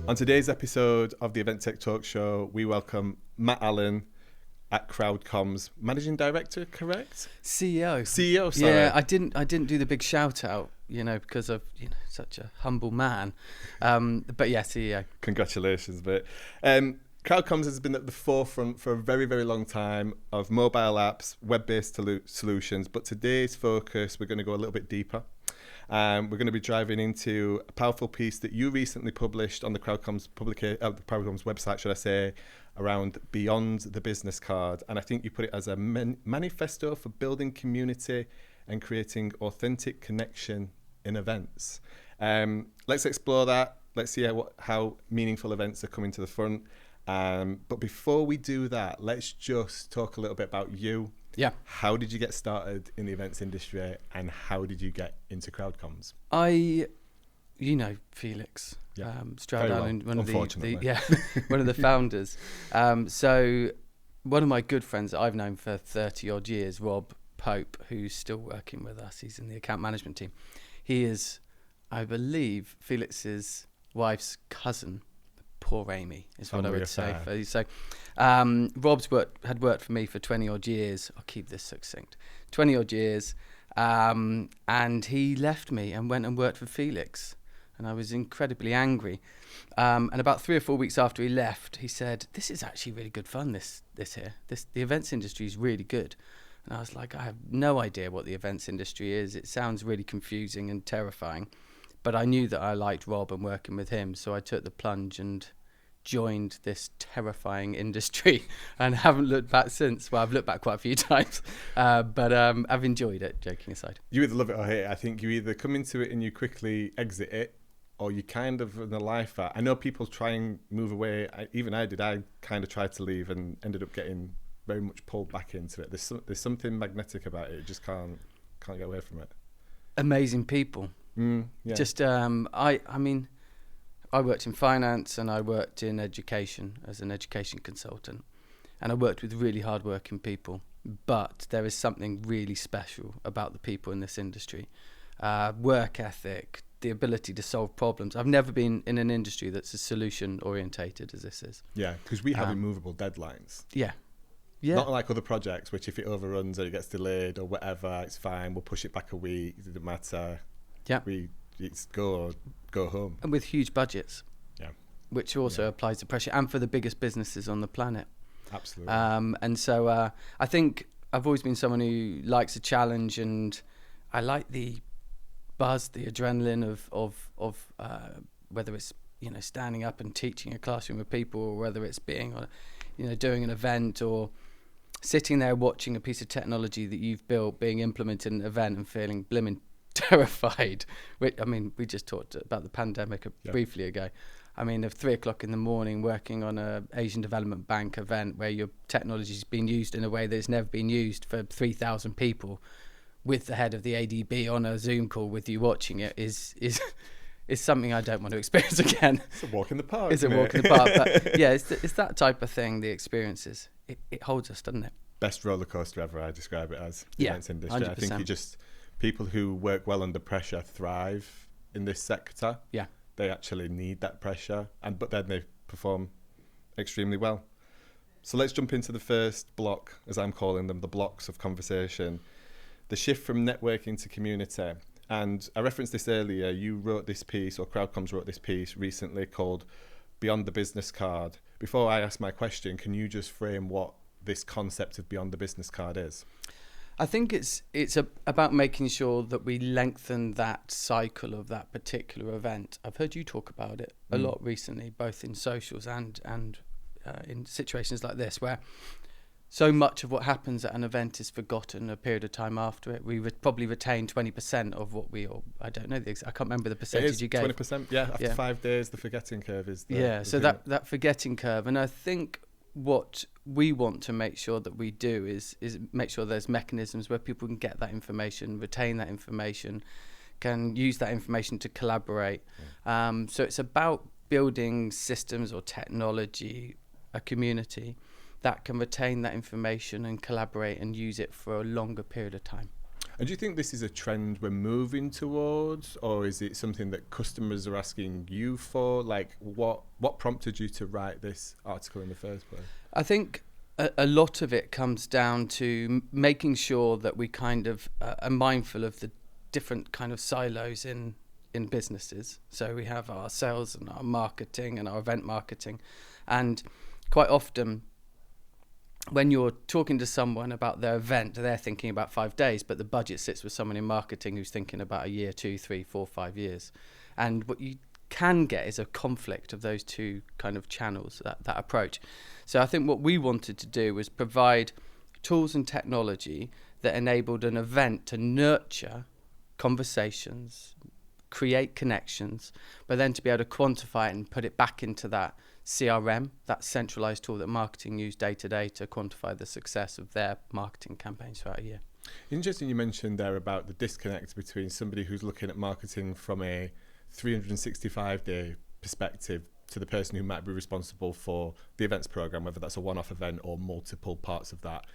On today's episode of the Event Tech Talk Show, we welcome Matt Allen at CrowdComms, Managing Director, correct? CEO, sorry. Yeah, I didn't do the big shout out, because of such a humble man. But yeah, CEO. Congratulations, mate. CrowdComms has been at the forefront for a very, very long time of mobile apps, web-based solutions. But today's focus, we're going to go a little bit deeper. We're going to be driving into a powerful piece that you recently published on the CrowdComms CrowdComms website, should I say, around Beyond the Business Card. And I think you put it as a manifesto for building community and creating authentic connection in events. Let's explore that. Let's see how meaningful events are coming to the front. But before we do that, let's just talk a little bit about you. Yeah. How did you get started in the events industry and how did you get into CrowdComms? Felix. Yeah. Stroud Allen, well, one of the founders. So one of my good friends that I've known for 30 odd years, Rob Pope, who's still working with us, he's in the account management team. He is, I believe, Felix's wife's cousin. Poor Amy is what I would say. So Rob's had worked for me for 20 odd years. I'll keep this succinct. 20 odd years. And he left me and went and worked for Felix. And I was incredibly angry. And about 3 or 4 weeks after he left, he said, "This is actually really good fun, the events industry is really good." And I was like, I have no idea what the events industry is. It sounds really confusing and terrifying. But I knew that I liked Rob and working with him, so I took the plunge and joined this terrifying industry and haven't looked back since. Well, I've looked back quite a few times, but I've enjoyed it, joking aside. You either love it or hate it. I think you either come into it and you quickly exit it, or you kind of in a life. I know people try and move away. Even I did. I kind of tried to leave and ended up getting very much pulled back into it. There's something magnetic about it. You just can't get away from it. Amazing people. Yeah. Just I worked in finance and I worked in education as an education consultant, and I worked with really hard-working people. But there is something really special about the people in this industry. Work ethic, the ability to solve problems. I've never been in an industry that's as solution-orientated as this is. Yeah, because we have immovable deadlines. Yeah. Not like other projects, which if it overruns or it gets delayed or whatever, it's fine. We'll push it back a week. It doesn't matter. Yeah. It's go home. And with huge budgets. Yeah. Which also applies to pressure, and for the biggest businesses on the planet. Absolutely. And so I think I've always been someone who likes a challenge, and I like the buzz, the adrenaline of whether it's standing up and teaching a classroom of people, or whether it's being on doing an event, or sitting there watching a piece of technology that you've built being implemented in an event and feeling blimmin' terrified. We just talked about the pandemic briefly ago. At 3 o'clock in the morning, working on a Asian Development Bank event where your technology's been used in a way that it's never been used for 3,000 people, with the head of the ADB on a Zoom call with you watching it is something I don't want to experience again. It's a walk in the park. It's a walk in the park. But yeah, it's that type of thing. The experiences, it holds us, doesn't it? Best roller coaster ever. I describe it as the events industry. 100%. I think people who work well under pressure thrive in this sector. Yeah. They actually need that pressure, but then they perform extremely well. So let's jump into the first block, as I'm calling them, the blocks of conversation. The shift from networking to community. And I referenced this earlier. You wrote this piece, or CrowdComms wrote this piece recently called Beyond the Business Card. Before I ask my question, can you just frame what this concept of Beyond the Business Card is? I think it's about making sure that we lengthen that cycle of that particular event. I've heard you talk about it a lot recently, both in socials and in situations like this, where so much of what happens at an event is forgotten a period of time after it. We would probably retain 20% of what I don't know, I can't remember the percentage you gave. 20%, after 5 days, the forgetting curve is that forgetting curve. And I think what we want to make sure that we do is make sure there's mechanisms where people can get that information, retain that information, can use that information to collaborate. So it's about building systems or technology, a community that can retain that information and collaborate and use it for a longer period of time. And do you think this is a trend we're moving towards, or is it something that customers are asking you for? Like, what prompted you to write this article in the first place? I think a lot of it comes down to making sure that we kind of are mindful of the different kind of silos in businesses. So we have our sales and our marketing and our event marketing, and quite often when you're talking to someone about their event, they're thinking about 5 days, but the budget sits with someone in marketing who's thinking about a year, 2, 3, 4, 5 years. And what you can get is a conflict of those two kind of channels, that approach. So I think what we wanted to do was provide tools and technology that enabled an event to nurture conversations, create connections, but then to be able to quantify it and put it back into that CRM, that centralized tool that marketing use day to day to quantify the success of their marketing campaigns throughout a year. Interesting you mentioned there about the disconnect between somebody who's looking at marketing from a 365-day perspective to the person who might be responsible for the events program, whether that's a one-off event or multiple parts of that.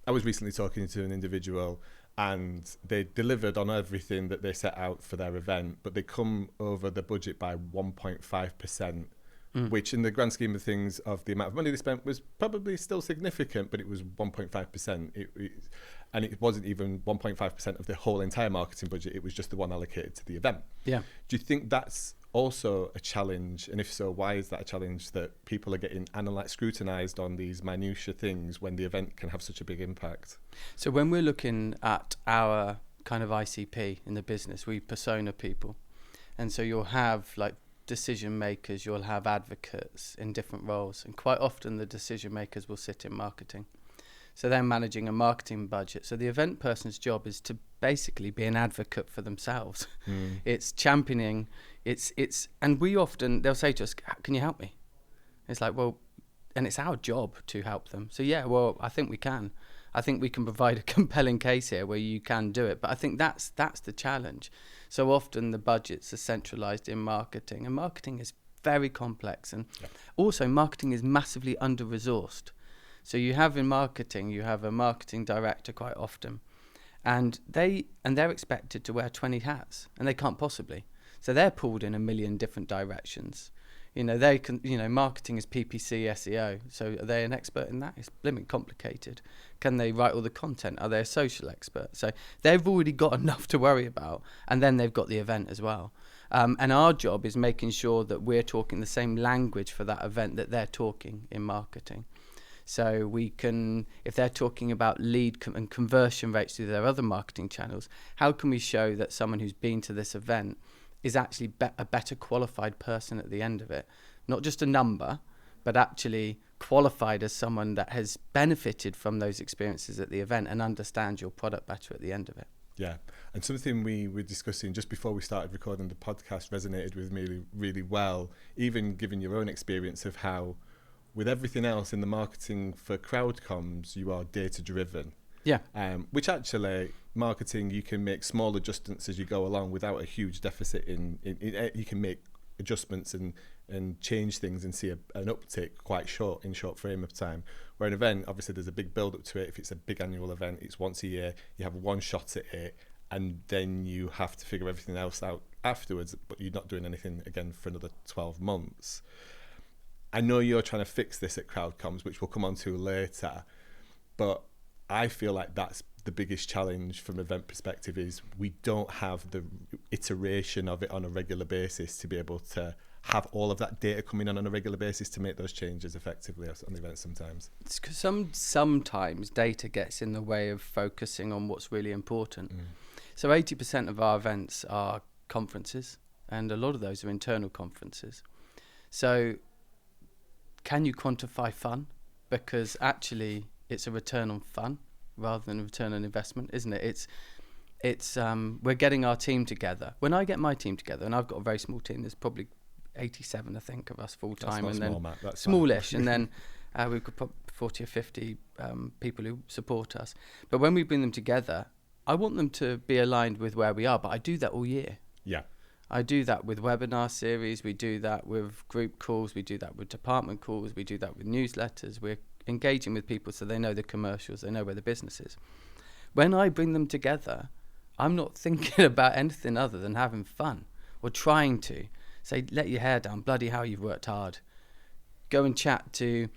I was recently talking to an individual and they delivered on everything that they set out for their event, but they come over the budget by 1.5%, which in the grand scheme of things of the amount of money they spent was probably still significant, but it was 1.5%. And it wasn't even 1.5% of the whole entire marketing budget. It was just the one allocated to the event. Yeah. Do you think that's also a challenge? And if so, why is that a challenge that people are getting scrutinized on these minutiae things when the event can have such a big impact? So when we're looking at our kind of ICP in the business, we persona people. And so you'll have like decision makers, you'll have advocates in different roles. And quite often the decision makers will sit in marketing. So they're managing a marketing budget. So the event person's job is to basically be an advocate for themselves. It's championing, and we often, they'll say to us, can you help me? It's like, well, and it's our job to help them. So yeah, well, I think we can. I think we can provide a compelling case here where you can do it. But I think that's the challenge. So often the budgets are centralized in marketing, and marketing is very complex. And also marketing is massively under-resourced. So you have in marketing, you have a marketing director quite often, and they're expected to wear 20 hats, and they can't possibly. So they're pulled in a million different directions. They can, marketing is PPC, SEO. So are they an expert in that? It's blimmin' complicated. Can they write all the content? Are they a social expert? So they've already got enough to worry about, and then they've got the event as well. And our job is making sure that we're talking the same language for that event that they're talking in marketing. So we can, if they're talking about lead and conversion rates through their other marketing channels, how can we show that someone who's been to this event is actually a better qualified person at the end of it? Not just a number, but actually qualified as someone that has benefited from those experiences at the event and understands your product better at the end of it. Yeah, and something we were discussing just before we started recording the podcast resonated with me really, really well, even given your own experience of how with everything else in the marketing for CrowdComms, you are data-driven. Yeah. Which actually, marketing, you can make small adjustments as you go along without a huge deficit in you can make adjustments and change things and see an uptick quite short frame of time. Where an event, obviously there's a big build up to it. If it's a big annual event, it's once a year, you have one shot at it, and then you have to figure everything else out afterwards, but you're not doing anything again for another 12 months. I know you're trying to fix this at CrowdComms, which we'll come on to later, but I feel like that's the biggest challenge from an event perspective is we don't have the iteration of it on a regular basis to be able to have all of that data coming on a regular basis to make those changes effectively on the event sometimes. It's 'cause sometimes data gets in the way of focusing on what's really important. So 80% of our events are conferences, and a lot of those are internal conferences. So can you quantify fun? Because actually it's a return on fun rather than a return on investment, isn't it? It's we're getting our team together. When I get my team together, and I've got a very small team, there's probably 87, I think, of us full time, and small, then Matt. That's smallish, and then we've got probably 40 or 50 people who support us. But when we bring them together, I want them to be aligned with where we are. But I do that all year. Yeah. I do that with webinar series, we do that with group calls, we do that with department calls, we do that with newsletters. We're engaging with people so they know the commercials, they know where the business is. When I bring them together, I'm not thinking about anything other than having fun or trying to. Say, let your hair down, bloody hell, you've worked hard. Go and chat to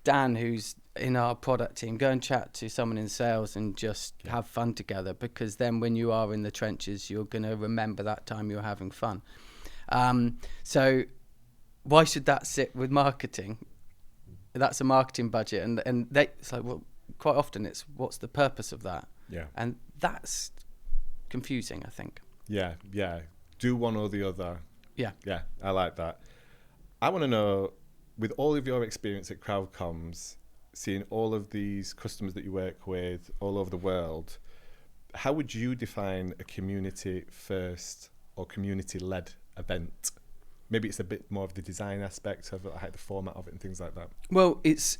Dan, who's in our product team. Go and chat to someone in sales and just have fun together, because then when you are in the trenches, you're going to remember that time you're having fun. So why should that sit with marketing? That's a marketing budget. And it's like, well, quite often it's, what's the purpose of that? Yeah. And that's confusing, I think. Yeah. Do one or the other. Yeah. Yeah, I like that. I want to know, with all of your experience at CrowdComms, seeing all of these customers that you work with all over the world, how would you define a community-first or community-led event? Maybe it's a bit more of the design aspect of it, the format of it and things like that. Well, it's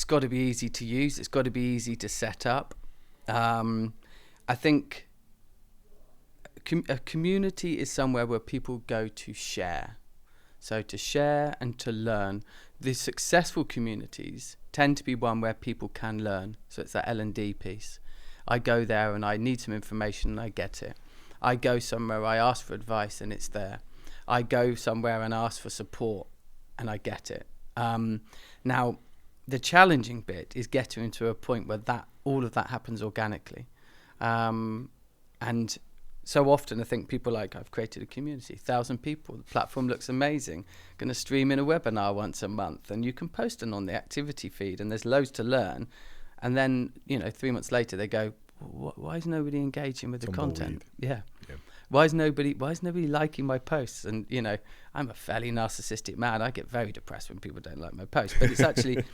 got to be easy to use. It's got to be easy to set up. I think a community is somewhere where people go to share. So to share and to learn. The successful communities tend to be one where people can learn. So it's that L&D piece. I go there and I need some information and I get it. I go somewhere, I ask for advice and it's there. I go somewhere and ask for support and I get it. Now, the challenging bit is getting to a point where all of that happens organically. And so often I think people like, I've created a community, 1,000 people, the platform looks amazing, going to stream in a webinar once a month, and you can post it on the activity feed and there's loads to learn. And then, 3 months later they go, why is nobody engaging with the content? Yeah. Why is nobody liking my posts? And, I'm a fairly narcissistic man. I get very depressed when people don't like my posts, but it's actually,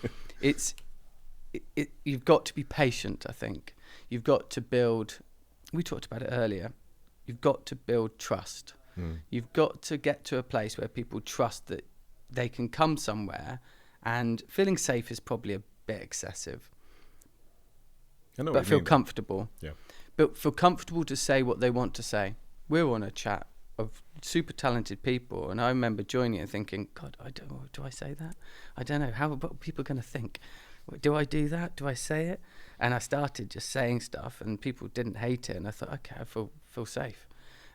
you've got to be patient, I think. You've got to build, we talked about it earlier, you've got to build trust. You've got to get to a place where people trust that they can come somewhere, and feeling safe is probably a bit excessive. But feel comfortable. Yeah. But feel comfortable to say what they want to say. We're on a chat of super talented people, and I remember joining and thinking, God, do I say that? I don't know. What are people going to think? Do I do that? Do I say it? And I started just saying stuff, and people didn't hate it, and I thought, okay, I feel safe.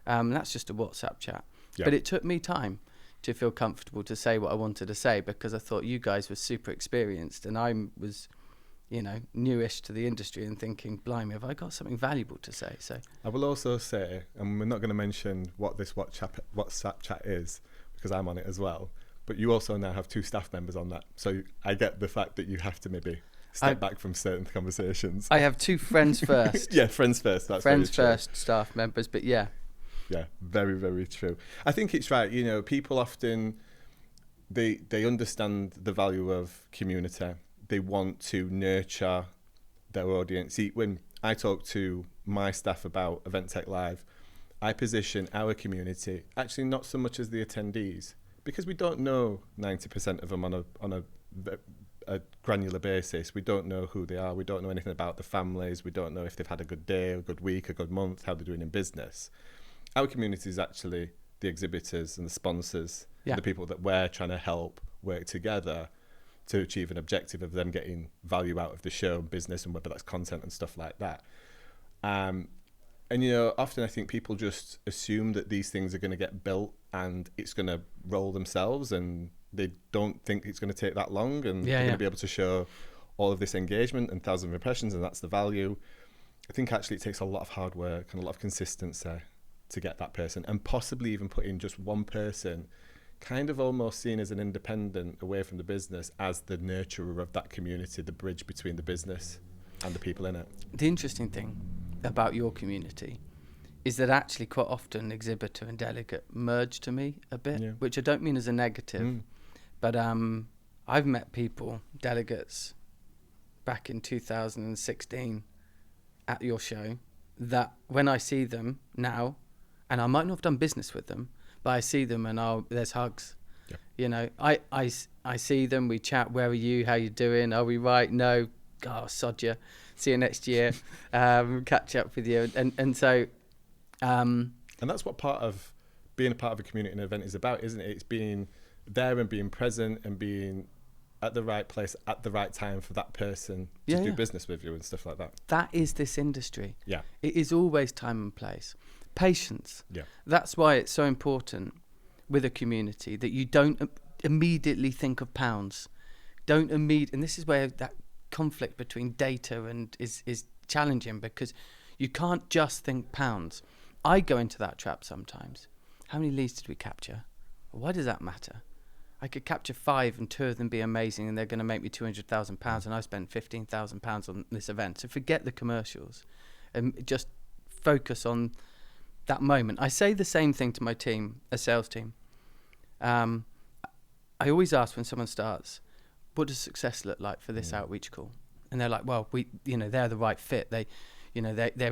That's just a WhatsApp chat. Yeah. But it took me time to feel comfortable to say what I wanted to say, because I thought you guys were super experienced, and I was, newish to the industry and thinking, blimey, have I got something valuable to say? So I will also say, and we're not going to mention what this WhatsApp chat is, because I'm on it as well, but you also now have 2 staff members on that. So I get the fact that you have to maybe step back from certain conversations. I have 2 friends first. Yeah, friends first. That's friends first, staff members, but yeah. Yeah, very, very true. I think it's right. People often, they understand the value of community. They want to nurture their audience. When I talk to my staff about Event Tech Live, I position our community actually not so much as the attendees, because we don't know 90% of them on a granular basis. We don't know who they are. We don't know anything about the families. We don't know if they've had a good day, a good week, a good month, how they're doing in business. Our community is actually the exhibitors and the sponsors, the people that we're trying to help work together to achieve an objective of them getting value out of the show and business, and whether that's content and stuff like that. And often I think people just assume that these things are going to get built and it's going to roll themselves, and they don't think it's going to take that long, and they're going to be able to show all of this engagement and 1,000 impressions, and that's the value. I think actually it takes a lot of hard work and a lot of consistency to get that person, and possibly even put in just one person, kind of almost seen as an independent away from the business, as the nurturer of that community, the bridge between the business and the people in it. The interesting thing about your community is that actually quite often exhibitor and delegate merge to me a bit, which I don't mean as a negative, but I've met people, delegates, back in 2016 at your show, that when I see them now, and I might not have done business with them, but I see them and there's hugs. Yeah. I see them, we chat, where are you, how you doing, are we right, no, sod you, see you next year, catch up with you. And so... and that's what part of being a part of a community and event is about, isn't it? It's being there and being present and being at the right place at the right time for that person to Yeah, do yeah. business with you and stuff like that. That is this industry. Yeah. It is always time and place. Patience. Yeah. That's why it's so important with a community that you don't immediately think of pounds. And this is where that conflict between data and is challenging, because you can't just think pounds. I go into that trap sometimes. How many leads did we capture? Why does that matter? I could capture 5 and 2 of them be amazing and they're going to make me £200,000 and I spent £15,000 on this event. So forget the commercials and just focus on that moment. I say the same thing to my team, a sales team. I always ask when someone starts, what does success look like for this outreach call? And they're like, well, they're the right fit. They're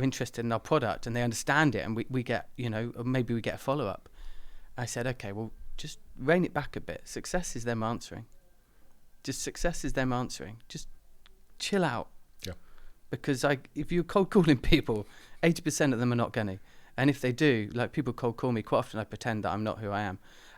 interested in our product and they understand it, and we get, maybe we get a follow-up. I said, okay, well, just rein it back a bit. Success is them answering. Just chill out. Yeah. Because if you're cold calling people, 80% of them are not going to. And if they do, like people cold call me, quite often I pretend that I'm not who I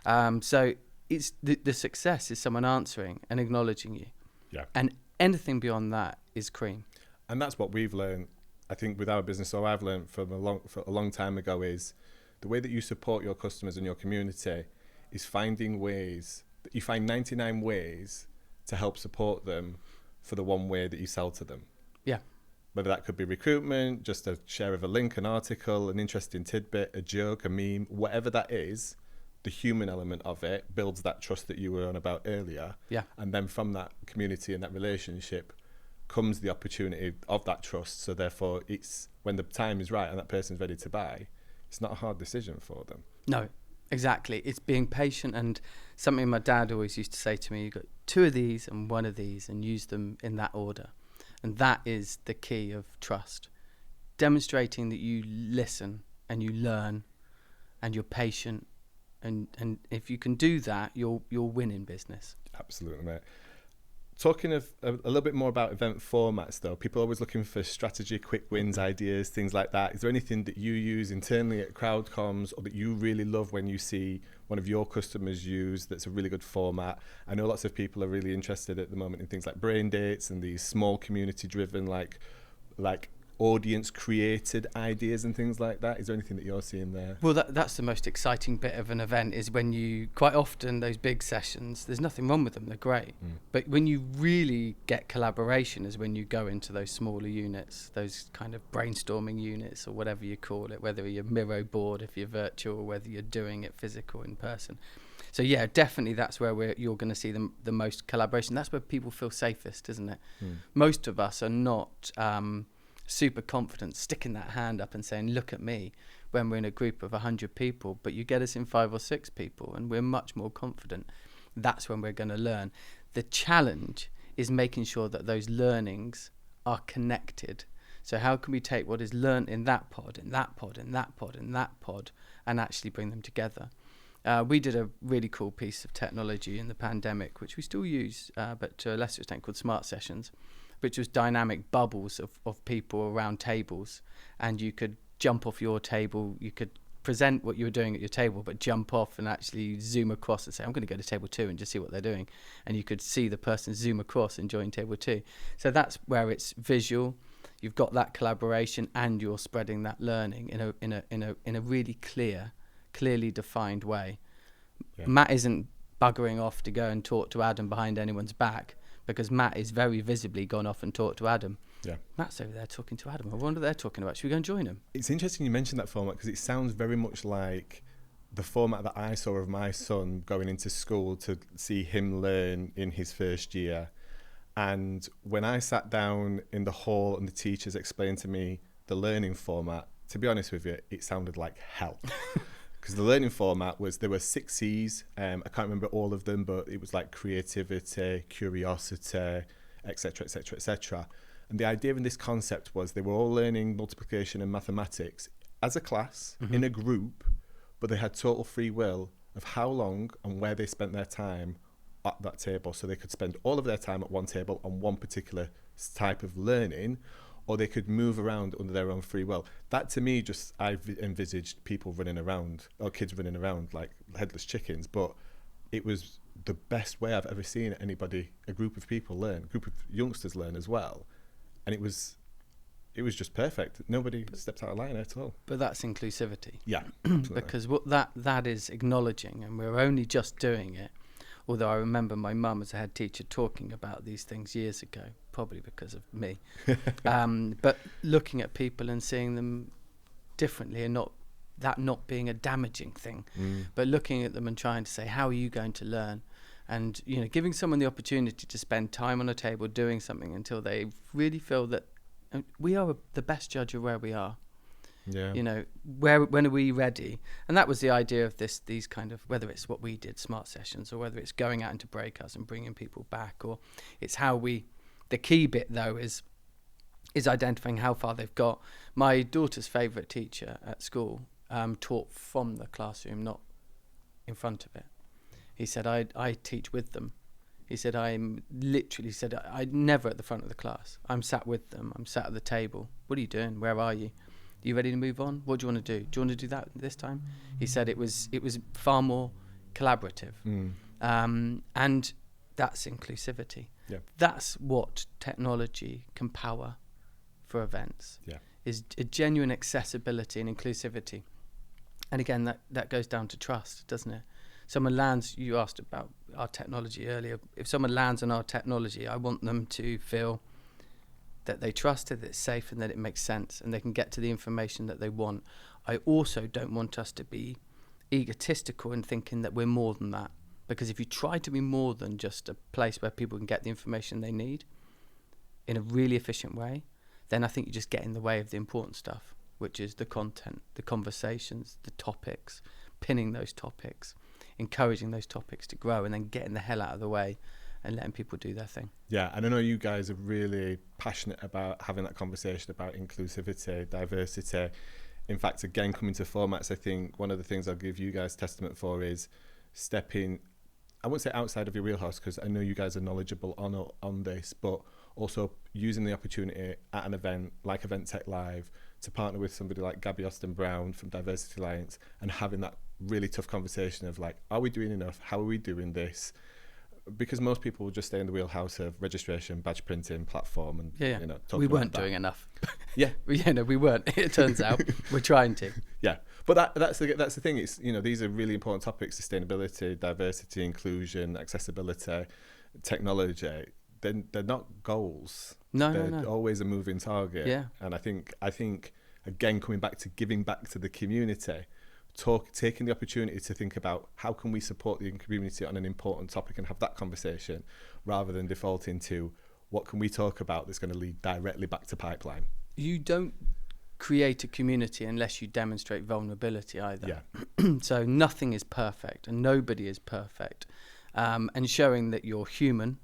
am. So it's the success is someone answering and acknowledging you. Yeah. And anything beyond that is cream. And that's what we've learned, I think, with our business, or I've learned from a long time ago, is the way that you support your customers and your community is finding ways, you find 99 ways to help support them for the one way that you sell to them. Yeah. Whether that could be recruitment, just a share of a link, an article, an interesting tidbit, a joke, a meme, whatever that is, the human element of it builds that trust that you were on about earlier. Yeah. And then from that community and that relationship comes the opportunity of that trust. So therefore, it's when the time is right and that person's ready to buy, it's not a hard decision for them. No, exactly. It's being patient, and something my dad always used to say to me, you got 2 of these and 1 of these and use them in that order. And that is the key of trust. Demonstrating that you listen and you learn and you're patient. And if you can do that, you'll win in business. Absolutely, mate. Talking of a little bit more about event formats, though, people are always looking for strategy, quick wins, ideas, things like that. Is there anything that you use internally at CrowdComms or that you really love when you see one of your customers use that's a really good format? I know lots of people are really interested at the moment in things like brain dates and these small community-driven, like audience-created ideas and things like that. Is there anything that you're seeing there? Well, that's the most exciting bit of an event, is when you, quite often, those big sessions, there's nothing wrong with them, they're great. But when you really get collaboration is when you go into those smaller units, those kind of brainstorming units or whatever you call it, whether you're Miro board if you're virtual, whether you're doing it physical in person. So yeah, definitely that's where you're going to see the most collaboration. That's where people feel safest, isn't it? Most of us are not super confident sticking that hand up and saying, look at me, when we're in a group of 100 people, but you get us in 5 or 6 people and we're much more confident. That's when we're going to learn. The challenge is making sure that those learnings are connected. So how can we take what is learned in that pod, in that pod, in that pod, in that pod, and actually bring them together? We did a really cool piece of technology in the pandemic, which we still use, but to a lesser extent, called Smart Sessions, which was dynamic bubbles of people around tables, and you could jump off your table, you could present what you were doing at your table, but jump off and actually zoom across and say, I'm going to go to table 2 and just see what they're doing. And you could see the person zoom across and join table 2. So that's where it's visual. You've got that collaboration and you're spreading that learning in a really clearly defined way. Yeah. Matt isn't buggering off to go and talk to Adam behind anyone's back, because Matt is very visibly gone off and talked to Adam. Yeah. Matt's over there talking to Adam. I wonder what they're talking about. Should we go and join him? It's interesting you mentioned that format, because it sounds very much like the format that I saw of my son going into school to see him learn in his first year. And when I sat down in the hall and the teachers explained to me the learning format, to be honest with you, it sounded like hell. Because the learning format was, there were 6 C's. I can't remember all of them, but it was like creativity, curiosity, etc., etc., etc. And the idea in this concept was they were all learning multiplication and mathematics as a class, in a group, but they had total free will of how long and where they spent their time at that table. So they could spend all of their time at one table on one particular type of learning, or they could move around under their own free will. That to me, just I've envisaged people running around, or kids running around like headless chickens, but it was the best way I've ever seen a group of people learn, a group of youngsters learn as well. And it was just perfect. Nobody stepped out of line at all. But that's inclusivity. Yeah, absolutely. Because what that is acknowledging, and we're only just doing it. Although I remember my mum as a head teacher talking about these things years ago, probably because of me. But looking at people and seeing them differently, and not being a damaging thing, but looking at them and trying to say, how are you going to learn? And, you know, giving someone the opportunity to spend time on a table doing something until they really feel that we are the best judge of where we are. Yeah. You know, when are we ready? And that was the idea of these kind of, whether it's what we did, smart sessions, or whether it's going out into breakouts and bringing people back, or it's how the key bit though is identifying how far they've got. My daughter's favourite teacher at school taught from the classroom, not in front of it. He said, I teach with them. He said, I'm never at the front of the class. I'm sat with them. I'm sat at the table. What are you doing? Where are you? Are you ready to move on? What do you want to do? Do you want to do that this time? He said it was far more collaborative. And that's inclusivity. Yeah. That's what technology can power for events. Yeah. Is a genuine accessibility and inclusivity. And again, that goes down to trust, doesn't it? Someone lands, you asked about our technology earlier. If someone lands on our technology, I want them to feel that they trust it, that it's safe, and that it makes sense, and they can get to the information that they want. I also don't want us to be egotistical in thinking that we're more than that. Because if you try to be more than just a place where people can get the information they need in a really efficient way, then I think you just get in the way of the important stuff, which is the content, the conversations, the topics, pinning those topics, encouraging those topics to grow, and then getting the hell out of the way and letting people do their thing. Yeah, and I know you guys are really passionate about having that conversation about inclusivity, diversity. In fact, again, coming to formats, I think one of the things I'll give you guys testament for is stepping, I won't say outside of your wheelhouse, because I know you guys are knowledgeable on this, but also using the opportunity at an event like Event Tech Live to partner with somebody like Gabby Austin-Brown from Diversity Alliance and having that really tough conversation of like, are we doing enough? How are we doing this? Because most people will just stay in the wheelhouse of registration, badge printing, platform, and you know, we weren't doing enough. Yeah, we weren't. It turns out we're trying to. Yeah, but that's the thing. It's, you know, these are really important topics: sustainability, diversity, inclusion, accessibility, technology. They're not goals. They're always a moving target. Yeah, and I think again, coming back to giving back to the community. Taking the opportunity to think about how can we support the community on an important topic and have that conversation, rather than defaulting to what can we talk about that's going to lead directly back to pipeline. You don't create a community unless you demonstrate vulnerability either. Yeah. So nothing is perfect and nobody is perfect. And showing that you're human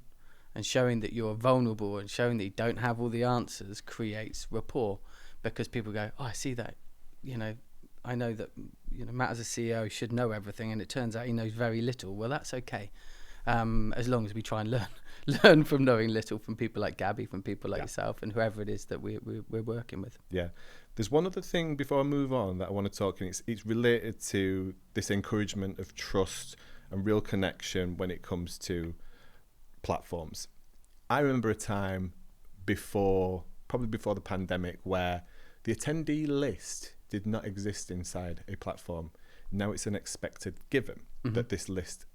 and showing that you're vulnerable and showing that you don't have all the answers creates rapport, because people go, oh, I see that, you know, I know that, you know, Matt as a CEO should know everything, and it turns out he knows very little. Well, that's okay, as long as we try and learn from knowing little from people like Gabby, from people like yourself, and whoever it is that we're working with. Yeah, there's one other thing before I move on that I want to talk, and it's related to this encouragement of trust and real connection when it comes to platforms. I remember a time probably before the pandemic, where the attendee list did not exist inside a platform. Now it's an expected given that this list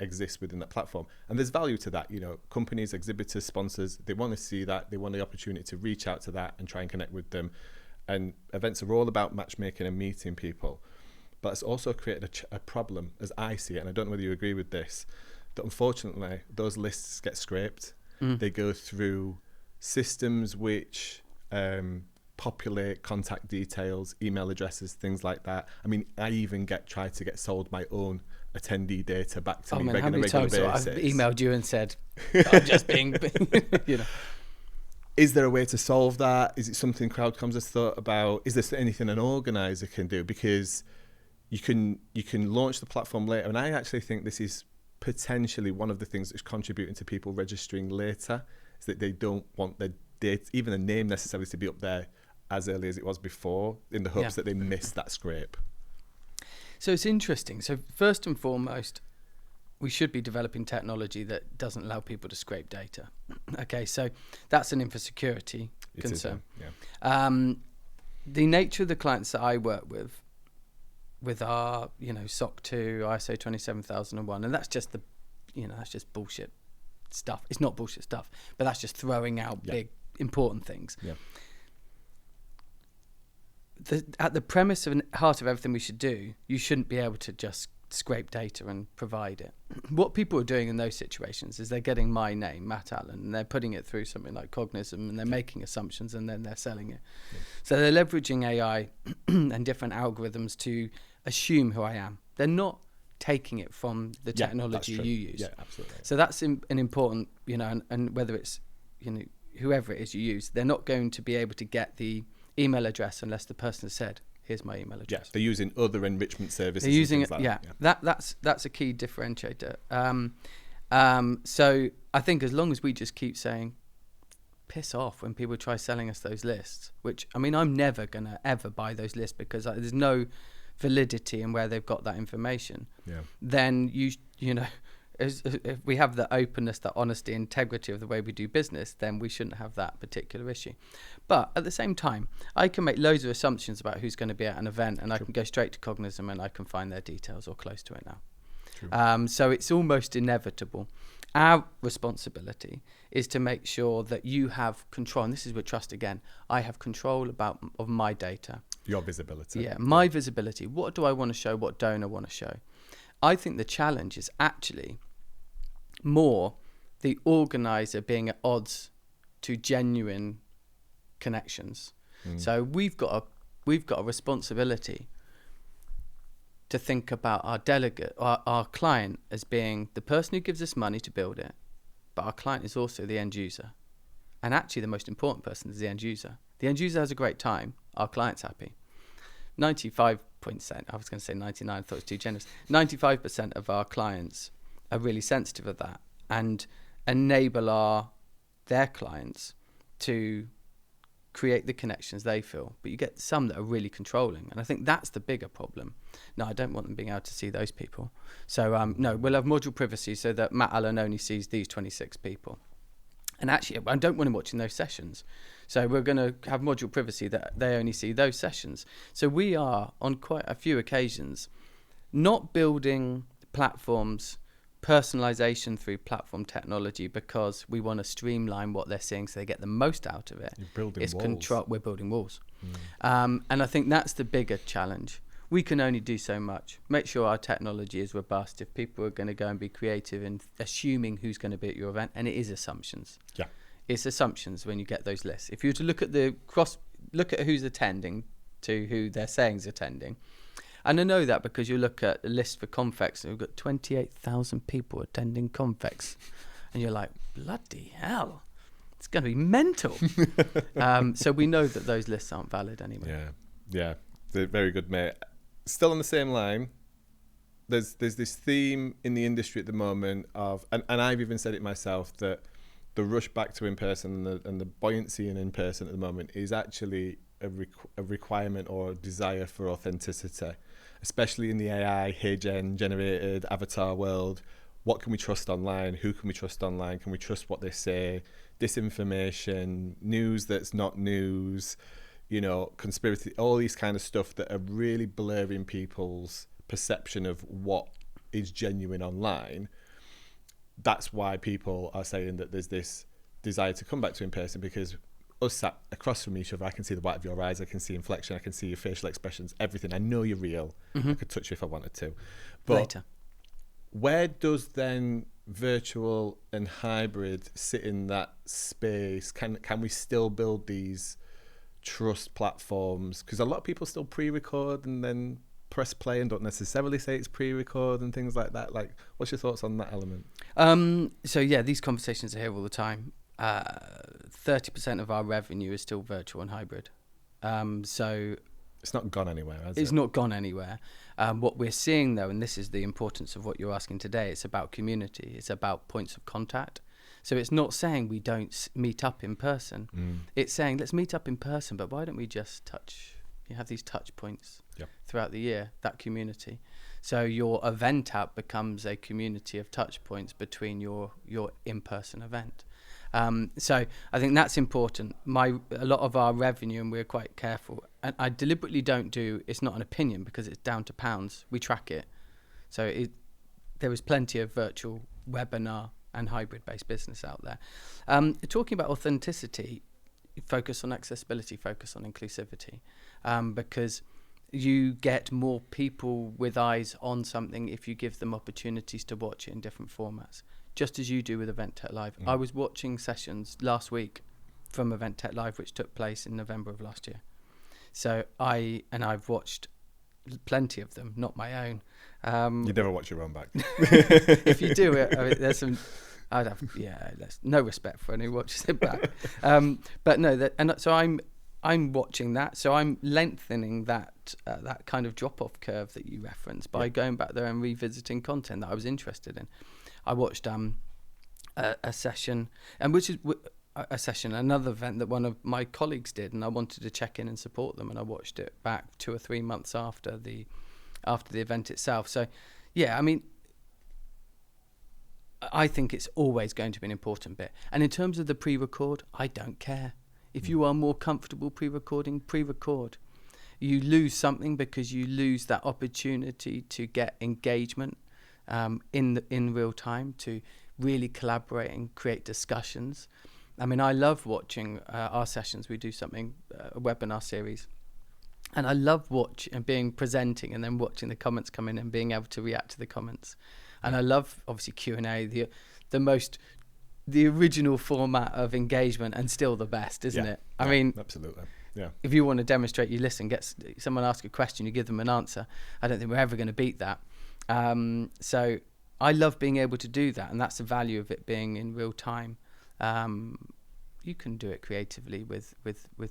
exists within that platform. And there's value to that. You know, companies, exhibitors, sponsors, they want to see that. They want the opportunity to reach out to that and try and connect with them. And events are all about matchmaking and meeting people. But it's also created a problem, as I see it, and I don't know whether you agree with this, that unfortunately those lists get scraped. They go through systems which populate contact details, email addresses, things like that. I mean, I even tried to get sold my own attendee data back to me on a regular basis. I've emailed you and said, I'm just being, you know. Is there a way to solve that? Is it something CrowdComms has thought about? Is there anything an organizer can do? Because you can launch the platform later, and I actually think this is potentially one of the things that's contributing to people registering later, is that they don't want their data, even the name necessarily, to be up there as early as it was before, in the hopes that they miss that scrape. So it's interesting. So first and foremost, we should be developing technology that doesn't allow people to scrape data. Okay, so that's an infosecurity concern. The nature of the clients that I work with our, SOC 2, ISO 27001, and that's just that's just bullshit stuff. It's not bullshit stuff, but that's just throwing out big important things. Yeah. At the premise of heart of everything we should do, you shouldn't be able to just scrape data and provide it. What people are doing in those situations is they're getting my name, Matt Allen, and they're putting it through something like Cognism, and they're making assumptions, and then they're selling it. Yeah. So they're leveraging AI and different algorithms to assume who I am. They're not taking it from the technology you use. Yeah, absolutely. So that's an important, and whether it's, whoever it is you use, they're not going to be able to get the email address unless the person has said, here's my email address. Yeah, they're using other enrichment services. They're using it, like that's a key differentiator. So I think as long as we just keep saying, piss off when people try selling us those lists, which, I'm never going to ever buy those lists because there's no validity in where they've got that information. Yeah. Then if we have the openness, the honesty, integrity of the way we do business, then we shouldn't have that particular issue. But at the same time, I can make loads of assumptions about who's going to be at an event, and I can go straight to Cognism and I can find their details or close to it now. So it's almost inevitable. Our responsibility is to make sure that you have control, and this is with trust again. I have control of my data. Your visibility. Yeah, my visibility. What do I want to show? What don't I want to show? I think the challenge is actually more the organizer being at odds to genuine connections. So we've got a responsibility to think about our delegate, our client, as being the person who gives us money to build it, but our client is also the end user. And actually the most important person is the end user. The end user has a great time, our client's happy. 95%, I was going to say 99, I thought it was too generous. 95% of our clients are really sensitive of that and enable their clients to create the connections they feel. But you get some that are really controlling, and I think that's the bigger problem. No, I don't want them being able to see those people. So no, we'll have module privacy so that Matt Allen only sees these 26 people. And actually, I don't want him watching those sessions. So we're going to have module privacy that they only see those sessions. So we are, on quite a few occasions, not building platforms, personalization through platform technology because we want to streamline what they're seeing so they get the most out of it. You're building walls. We're building walls. And I think that's the bigger challenge. We can only do so much. Make sure our technology is robust. If people are going to go and be creative in assuming who's going to be at your event, and it is assumptions. Yeah, it's assumptions when you get those lists. If you were to look at who's attending to who they're saying is attending, and I know that because you look at the list for Confex, and we've got 28,000 people attending Confex, and you're like, bloody hell, it's going to be mental. So we know that those lists aren't valid anyway. Yeah, they're very good, mate. Still on the same line, there's this theme in the industry at the moment of, and I've even said it myself, that the rush back to in-person and the buoyancy in in-person at the moment is actually a requirement or a desire for authenticity, especially in the AI, generated avatar world. What can we trust online? Who can we trust online? Can we trust what they say? Disinformation, news that's not news, conspiracy, all these kind of stuff that are really blurring people's perception of what is genuine online. That's why people are saying that there's this desire to come back to in-person, because us sat across from each other, I can see the white of your eyes, I can see inflection, I can see your facial expressions, everything. I know you're real. I could touch you if I wanted to. But later, where does then virtual and hybrid sit in that space? Can we still build these trust platforms? Because a lot of people still pre-record and then press play and don't necessarily say it's pre-record and things like that. Like, what's your thoughts on that element? So yeah, these conversations are here all the time. 30% of our revenue is still virtual and hybrid. So it's not gone anywhere, has it? It's not gone anywhere. What we're seeing though, and this is the importance of what you're asking today, it's about community. It's about points of contact. So it's not saying we don't meet up in person. It's saying let's meet up in person, but why don't we just have these touch points throughout the year, that community. So your event app becomes a community of touch points between your in-person event. So I think that's important. A lot of our revenue, and we're quite careful, and I deliberately don't do, it's not an opinion because it's down to pounds. We track it. So there is plenty of virtual webinar and hybrid-based business out there. Talking about authenticity, focus on accessibility, focus on inclusivity, because you get more people with eyes on something if you give them opportunities to watch it in different formats, just as you do with Event Tech Live. I was watching sessions last week from Event Tech Live, which took place in November of last year. So I've watched plenty of them, not my own. You never watch your own back. If you do it, I mean, there's some. I'd have no respect for anyone who watches it back. But no, so I'm watching that. So I'm lengthening that kind of drop-off curve that you referenced by going back there and revisiting content that I was interested in. I watched a session, and which is another event that one of my colleagues did, and I wanted to check in and support them, and I watched it back 2 or 3 months after the event itself. So, yeah, I mean, I think it's always going to be an important bit. And in terms of the pre-record, I don't care. If you are more comfortable pre-recording, pre-record. You lose something because you lose that opportunity to get engagement in real time, to really collaborate and create discussions. I mean, I love watching our sessions. We do a webinar series. And I love presenting and then watching the comments come in and being able to react to the comments. And I love, obviously, Q&A, the original format of engagement, and still the best, isn't it? I mean, absolutely. Yeah. If you want to demonstrate, you listen, get someone ask a question, you give them an answer. I don't think we're ever going to beat that. So I love being able to do that, and that's the value of it being in real time. You can do it creatively with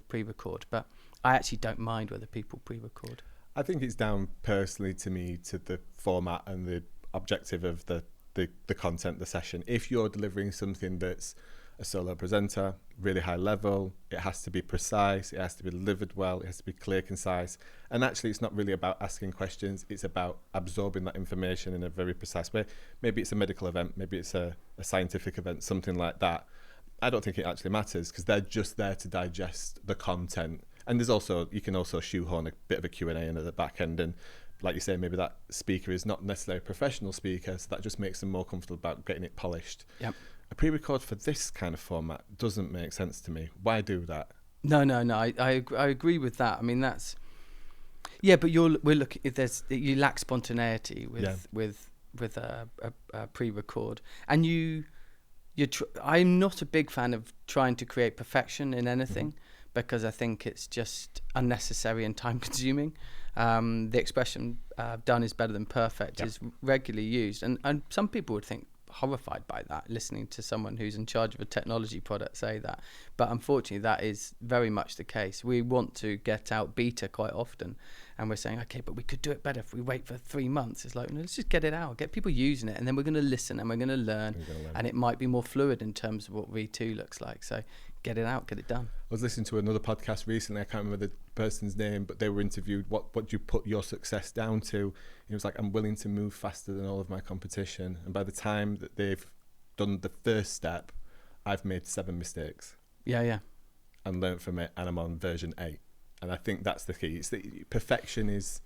pre-record, but I actually don't mind whether people pre-record. I think it's down personally to me to the format and the objective of the content, the session. If you're delivering something that's a solo presenter, really high level, it has to be precise, it has to be delivered well, it has to be clear, concise. And actually, it's not really about asking questions, it's about absorbing that information in a very precise way. Maybe it's a medical event, maybe it's a scientific event, something like that. I don't think it actually matters, because they're just there to digest the content. And you can also shoehorn a bit of a Q&A in at the back end, and like you say, maybe that speaker is not necessarily a professional speaker, so that just makes them more comfortable about getting it polished. Yep. A pre-record for this kind of format doesn't make sense to me. Why do that? No. I agree with that. I mean, that's but we're looking. You lack spontaneity with a pre-record, and I'm not a big fan of trying to create perfection in anything. Because I think it's just unnecessary and time-consuming. The expression "done is better than perfect" is regularly used, and some people would think horrified by that, listening to someone who's in charge of a technology product say that. But unfortunately, that is very much the case. We want to get out beta quite often, and we're saying, okay, but we could do it better if we wait for 3 months. It's like, no, let's just get it out, get people using it, and then we're going to listen and we're going to learn, and it might be more fluid in terms of what V2 looks like. So get it out, get it done. I was listening to another podcast recently, I can't remember the person's name, but they were interviewed, what do you put your success down to? It was like, I'm willing to move faster than all of my competition, and by the time that they've done the first step, I've made 7 mistakes. Yeah. And learned from it, and I'm on version 8. And I think that's the key. It's perfection is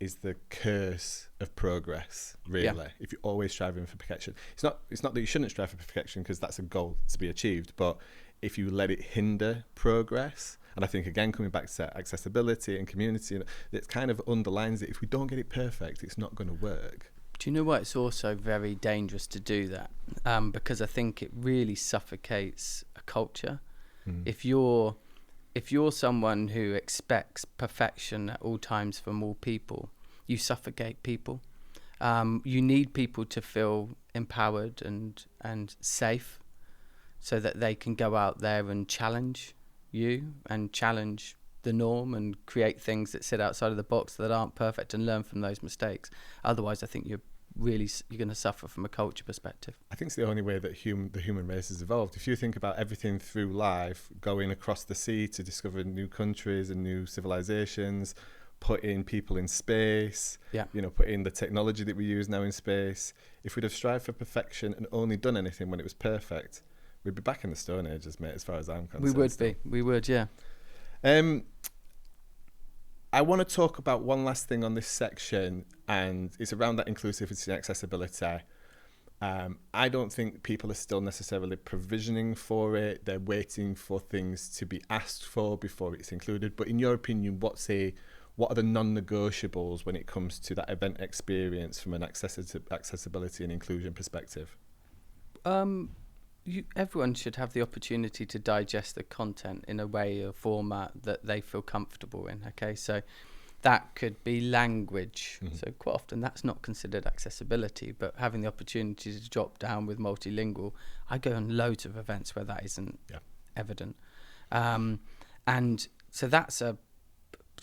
the curse of progress, really. Yeah. If you're always striving for perfection, it's not that you shouldn't strive for perfection, because that's a goal to be achieved, but if you let it hinder progress, and I think, again, coming back to accessibility and community, it kind of underlines it. If we don't get it perfect, it's not going to work. Do you know what? It's also very dangerous to do that, because I think it really suffocates a culture. If you're someone who expects perfection at all times from all people, you suffocate people. You need people to feel empowered and safe, so that they can go out there and challenge you and challenge the norm and create things that sit outside of the box that aren't perfect, and learn from those mistakes. Otherwise, I think you're going to suffer from a culture perspective. I think it's the only way that the human race has evolved. If you think about everything through life, going across the sea to discover new countries and new civilizations, putting people in space, putting the technology that we use now in space. If we'd have strived for perfection and only done anything when it was perfect, we'd be back in the Stone Ages, mate, as far as I'm concerned. We would, yeah. I want to talk about one last thing on this section, and it's around that inclusivity and accessibility. I don't think people are still necessarily provisioning for it. They're waiting for things to be asked for before it's included. But in your opinion, what are the non-negotiables when it comes to that event experience from an accessibility and inclusion perspective? Everyone should have the opportunity to digest the content in a way or format that they feel comfortable in. Okay, so that could be language. Mm-hmm. So quite often that's not considered accessibility, but having the opportunity to drop down with multilingual, I go on loads of events where that isn't evident. And so that's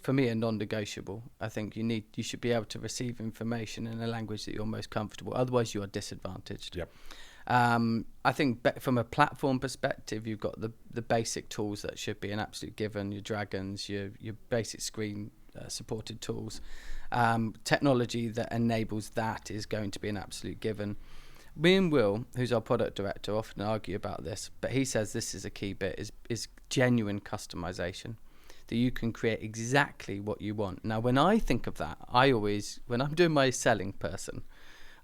for me, a non-negotiable. I think you should be able to receive information in a language that you're most comfortable. Otherwise, you are disadvantaged. Yep. I think from a platform perspective, you've got the basic tools that should be an absolute given. Your dragons, your basic screen supported tools. Technology that enables that is going to be an absolute given. Me and Will, who's our product director, often argue about this, but he says this is a key bit, is genuine customization. That you can create exactly what you want. Now, when I think of that, when I'm doing my selling person,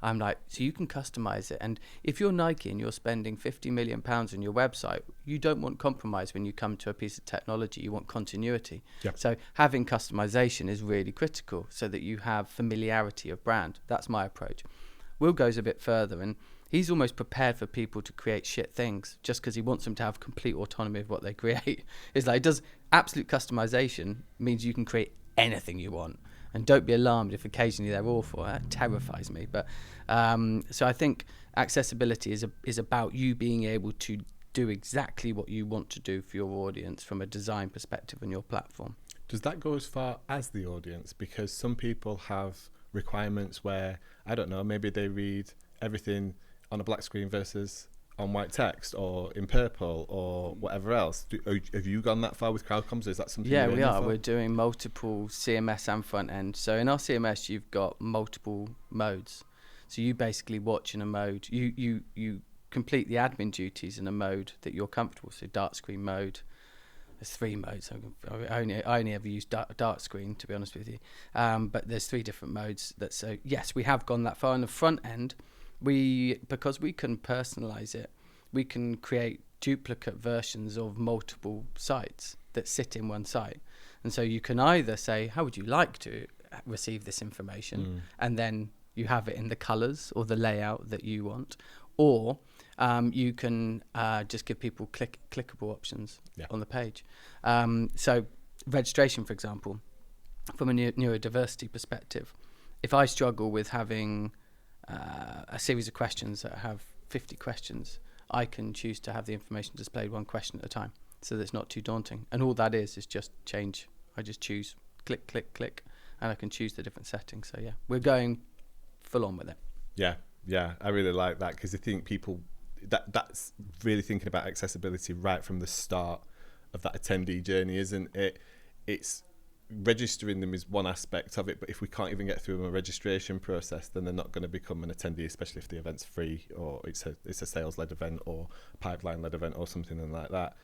I'm like, so you can customize it. And if you're Nike and you're spending £50 million on your website, you don't want compromise when you come to a piece of technology. You want continuity. Yep. So having customization is really critical so that you have familiarity of brand. That's my approach. Will goes a bit further, and he's almost prepared for people to create shit things just because he wants them to have complete autonomy of what they create. It's like, absolute customization means you can create anything you want. And don't be alarmed if occasionally they're awful. That terrifies me. But so I think accessibility is about you being able to do exactly what you want to do for your audience from a design perspective on your platform. Does that go as far as the audience? Because some people have requirements where, I don't know, maybe they read everything on a black screen versus on white text or in purple or whatever else. Have you gone that far with CrowdComms? Is that something? Yeah, we are. We're doing multiple CMS and front end. So in our CMS, you've got multiple modes. So you basically watch in a mode. You complete the admin duties in a mode that you're comfortable. So dark screen mode. There's 3 modes. I only ever use dark screen, to be honest with you. But there's 3 different modes. So yes, we have gone that far. On the front end, because we can personalize it, we can create duplicate versions of multiple sites that sit in one site. And so you can either say, how would you like to receive this information? And then you have it in the colors or the layout that you want. Or you can just give people clickable options on the page. So registration, for example, from a neurodiversity perspective, if I struggle with having a series of questions that have 50 questions, I can choose to have the information displayed one question at a time, so that it's not too daunting. And all that is just change. I just choose click, click, click, and I can choose the different settings. So yeah, we're going full on with it. Yeah, I really like that, because I think people that's really thinking about accessibility right from the start of that attendee journey, isn't it? It's registering them is one aspect of it, but if we can't even get through a registration process, then they're not going to become an attendee, especially if the event's free or it's a sales-led event or pipeline-led event or something like that.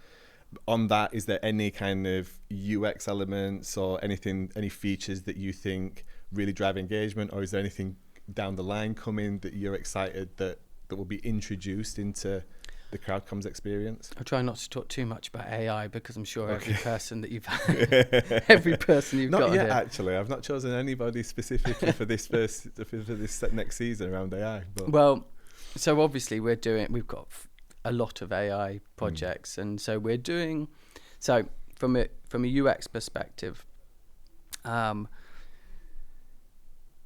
On that, is there any kind of UX elements or any features that you think really drive engagement, or is there anything down the line coming that you're excited that will be introduced into the CrowdComms experience? I try not to talk too much about AI, because I'm sure every person that you've every person you've not got yet here. Actually, I've not chosen anybody specifically for this next season around AI. But. Well, so obviously we've got a lot of AI projects, and so we're doing. So from a UX perspective,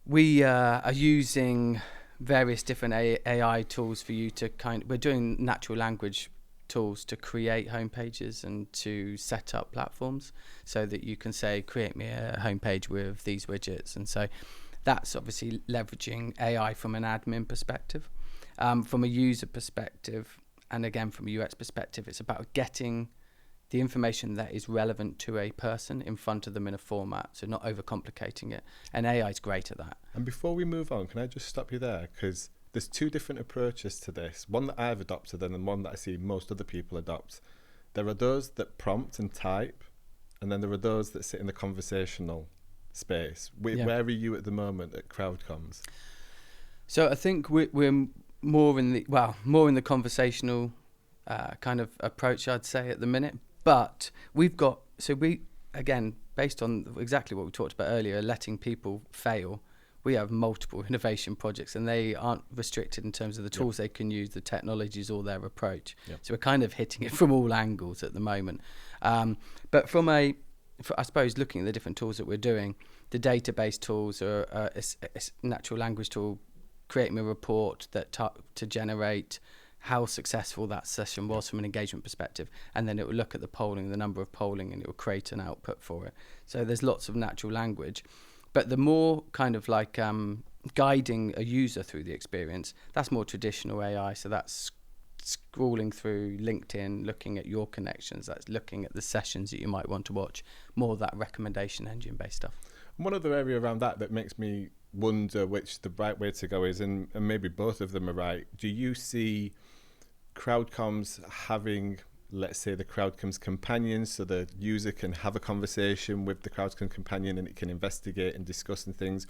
we are using various different AI tools for you to we're doing natural language tools to create homepages and to set up platforms, so that you can say, create me a homepage with these widgets. And so that's obviously leveraging AI from an admin perspective. From a user perspective, and again from a UX perspective, it's about getting the information that is relevant to a person in front of them in a format, so not overcomplicating it. And AI is great at that. And before we move on, can I just stop you there? Because there's two different approaches to this. One that I've adopted and one that I see most other people adopt. There are those that prompt and type, and then there are those that sit in the conversational space. Where are you at the moment at CrowdComms? So I think we're more in the conversational kind of approach, I'd say, at the minute. But again, based on exactly what we talked about earlier, letting people fail, we have multiple innovation projects, and they aren't restricted in terms of the tools they can use, the technologies, or their approach. So we're kind of hitting it from all angles at the moment. But I suppose, looking at the different tools that we're doing, the database tools are a natural language tool, creating a report to generate how successful that session was from an engagement perspective, and then it will look at the polling, the number of polling, and it will create an output for it. So there's lots of natural language, but the more kind of like guiding a user through the experience, that's more traditional AI. So that's scrolling through LinkedIn, looking at your connections, that's looking at the sessions that you might want to watch, more of that recommendation engine based stuff. One other area around that makes me wonder which the right way to go is, and maybe both of them are right. Do you see CrowdComms having, let's say, the CrowdComms companion, so the user can have a conversation with the CrowdComms companion and it can investigate and discuss and things?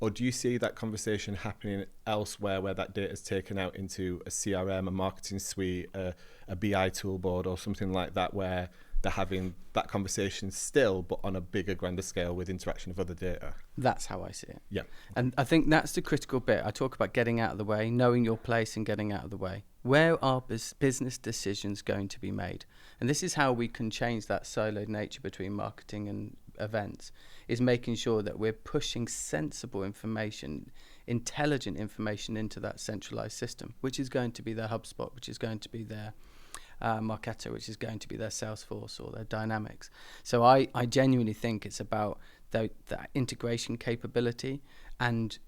Or do you see that conversation happening elsewhere, where that data is taken out into a CRM, a marketing suite, a BI toolboard, or something like that, where they're having that conversation still, but on a bigger, grander scale with interaction of other data? That's how I see it. Yeah. And I think that's the critical bit. I talk about getting out of the way, knowing your place and getting out of the way. Where are business decisions going to be made? And this is how we can change that siloed nature between marketing and events, is making sure that we're pushing sensible information, intelligent information into that centralized system, which is going to be their HubSpot, which is going to be their Marketo, which is going to be their Salesforce or their Dynamics. So I genuinely think it's about that integration capability and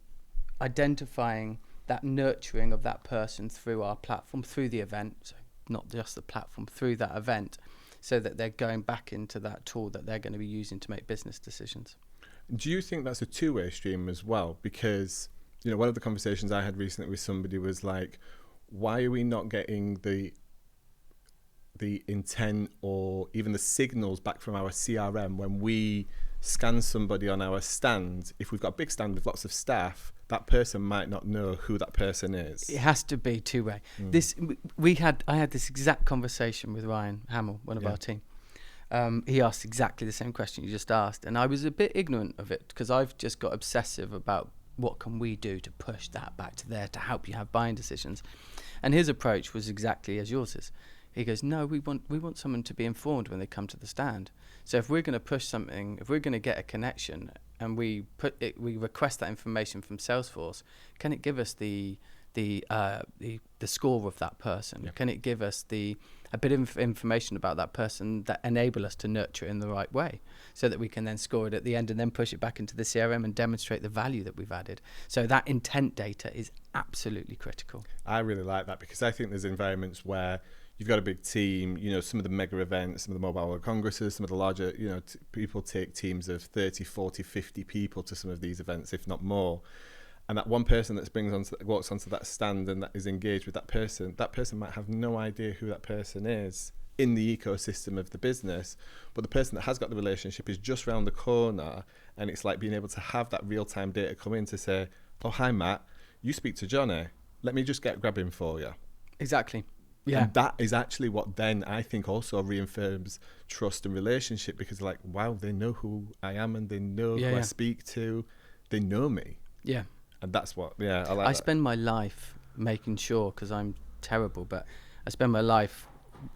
identifying that nurturing of that person through our platform, through the event, so not just the platform, through that event, so that they're going back into that tool that they're going to be using to make business decisions. Do you think that's a two-way stream as well? Because, one of the conversations I had recently with somebody was like, why are we not getting the intent or even the signals back from our CRM when we scan somebody on our stand? If we've got a big stand with lots of staff, that person might not know who that person is. It has to be two-way. I had this exact conversation with Ryan Hamill, one of our team. He asked exactly the same question you just asked, and I was a bit ignorant of it because I've just got obsessive about what can we do to push that back to there to help you have buying decisions. And his approach was exactly as yours is. He goes, no, we want someone to be informed when they come to the stand. So if we're going to push something, if we're going to get a connection and we request that information from Salesforce, can it give us the score of that person? Yep. Can it give us a bit of information about that person that enable us to nurture it in the right way, so that we can then score it at the end and then push it back into the CRM and demonstrate the value that we've added? So that intent data is absolutely critical. I really like that, because I think there's environments where you've got a big team, some of the mega events, some of the Mobile World Congresses, some of the larger, people take teams of 30, 40, 50 people to some of these events, if not more. And that one person that walks onto that stand and that is engaged with that person might have no idea who that person is in the ecosystem of the business. But the person that has got the relationship is just round the corner, and it's like being able to have that real-time data come in to say, oh, hi, Matt, you speak to Johnny. Let me just grab him for you. Exactly. Yeah. And that is actually what then I think also reaffirms trust and relationship, because like, wow, they know who I am and they know who I speak to. They know me. Yeah. And that's what, I like. I spend my life making sure, because I'm terrible, but I spend my life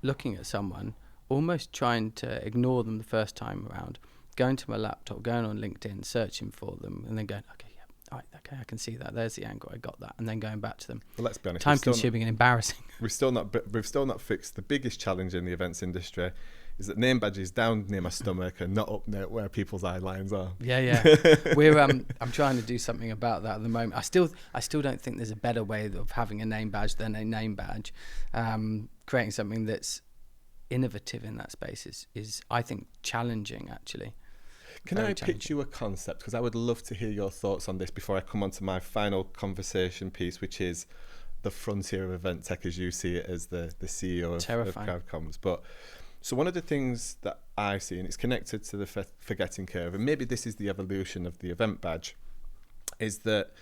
looking at someone, almost trying to ignore them the first time around, going to my laptop, going on LinkedIn, searching for them, and then going, okay, I can see that. There's the angle. I got that. And then going back to them. Well, let's be honest. Time-consuming and embarrassing. We've still not fixed the biggest challenge in the events industry, is that name badges down near my stomach and not up near where people's eye lines are. Yeah. We're I'm trying to do something about that at the moment. I still don't think there's a better way of having a name badge than a name badge. Creating something that's innovative in that space is I think challenging actually. Can I pitch you a concept? Because I would love to hear your thoughts on this before I come on to my final conversation piece, which is the frontier of event tech as you see it as the CEO of CrowdComms. But so one of the things that I see, and it's connected to the forgetting curve, and maybe this is the evolution of the event badge, is that,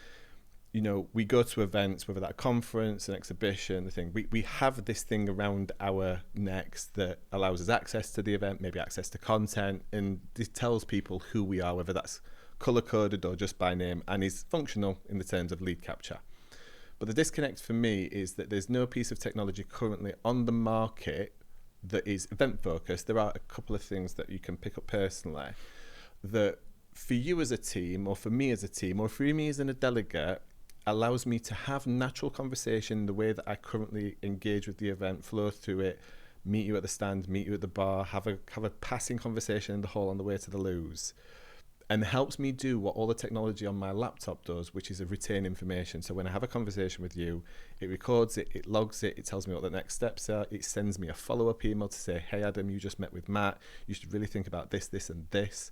you know, we go to events, whether that conference, an exhibition, the thing, we have this thing around our necks that allows us access to the event, maybe access to content, and it tells people who we are, whether that's color-coded or just by name, and is functional in the terms of lead capture. But the disconnect for me is that there's no piece of technology currently on the market that is event focused. There are a couple of things that you can pick up personally that for you as a team, or for me as a team, or for me as a delegate, allows me to have natural conversation the way that I currently engage with the event, flow through it, meet you at the stand, meet you at the bar, have a passing conversation in the hall on the way to the loos, and helps me do what all the technology on my laptop does, which is retain information. So when I have a conversation with you, it records it, it logs it, it tells me what the next steps are, it sends me a follow-up email to say, hey Adam, you just met with Matt, you should really think about this, this and this.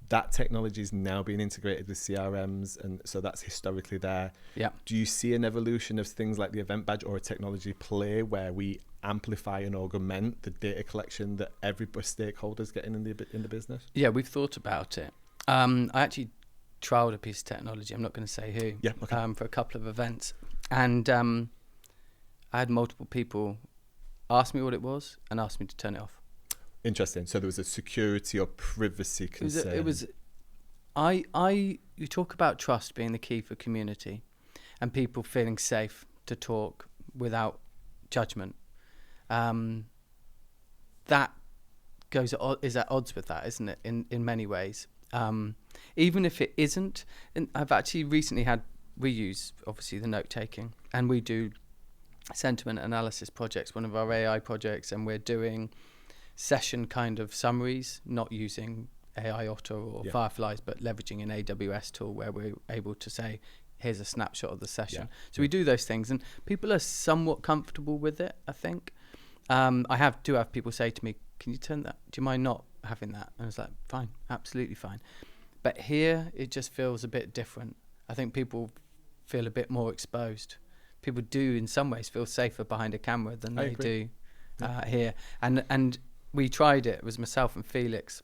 That technology is now being integrated with CRMs, and so that's historically there. Yeah. Do you see an evolution of things like the event badge or a technology play where we amplify and augment the data collection that every stakeholder's getting in the business? Yeah, we've thought about it. I actually trialed a piece of technology, I'm not going to say who, yeah, okay. For a couple of events. And I had multiple people ask me what it was and ask me to turn it off. Interesting. So there was a security or privacy concern. You talk about trust being the key for community and people feeling safe to talk without judgment. That is at odds with that, isn't it? In many ways. Even if it isn't, and I've actually recently we use obviously the note taking, and we do sentiment analysis projects, one of our AI projects, and we're doing session kind of summaries, not using AI Otter or Fireflies, but leveraging an AWS tool where we're able to say, here's a snapshot of the session. So we do those things, and people are somewhat comfortable with it, I think. I do have people say to me, can you turn that? Do you mind not having that? And I was like, fine, absolutely fine. But here, it just feels a bit different. I think people feel a bit more exposed. People do, in some ways, feel safer behind a camera than they do here. And we tried it. It was myself and Felix,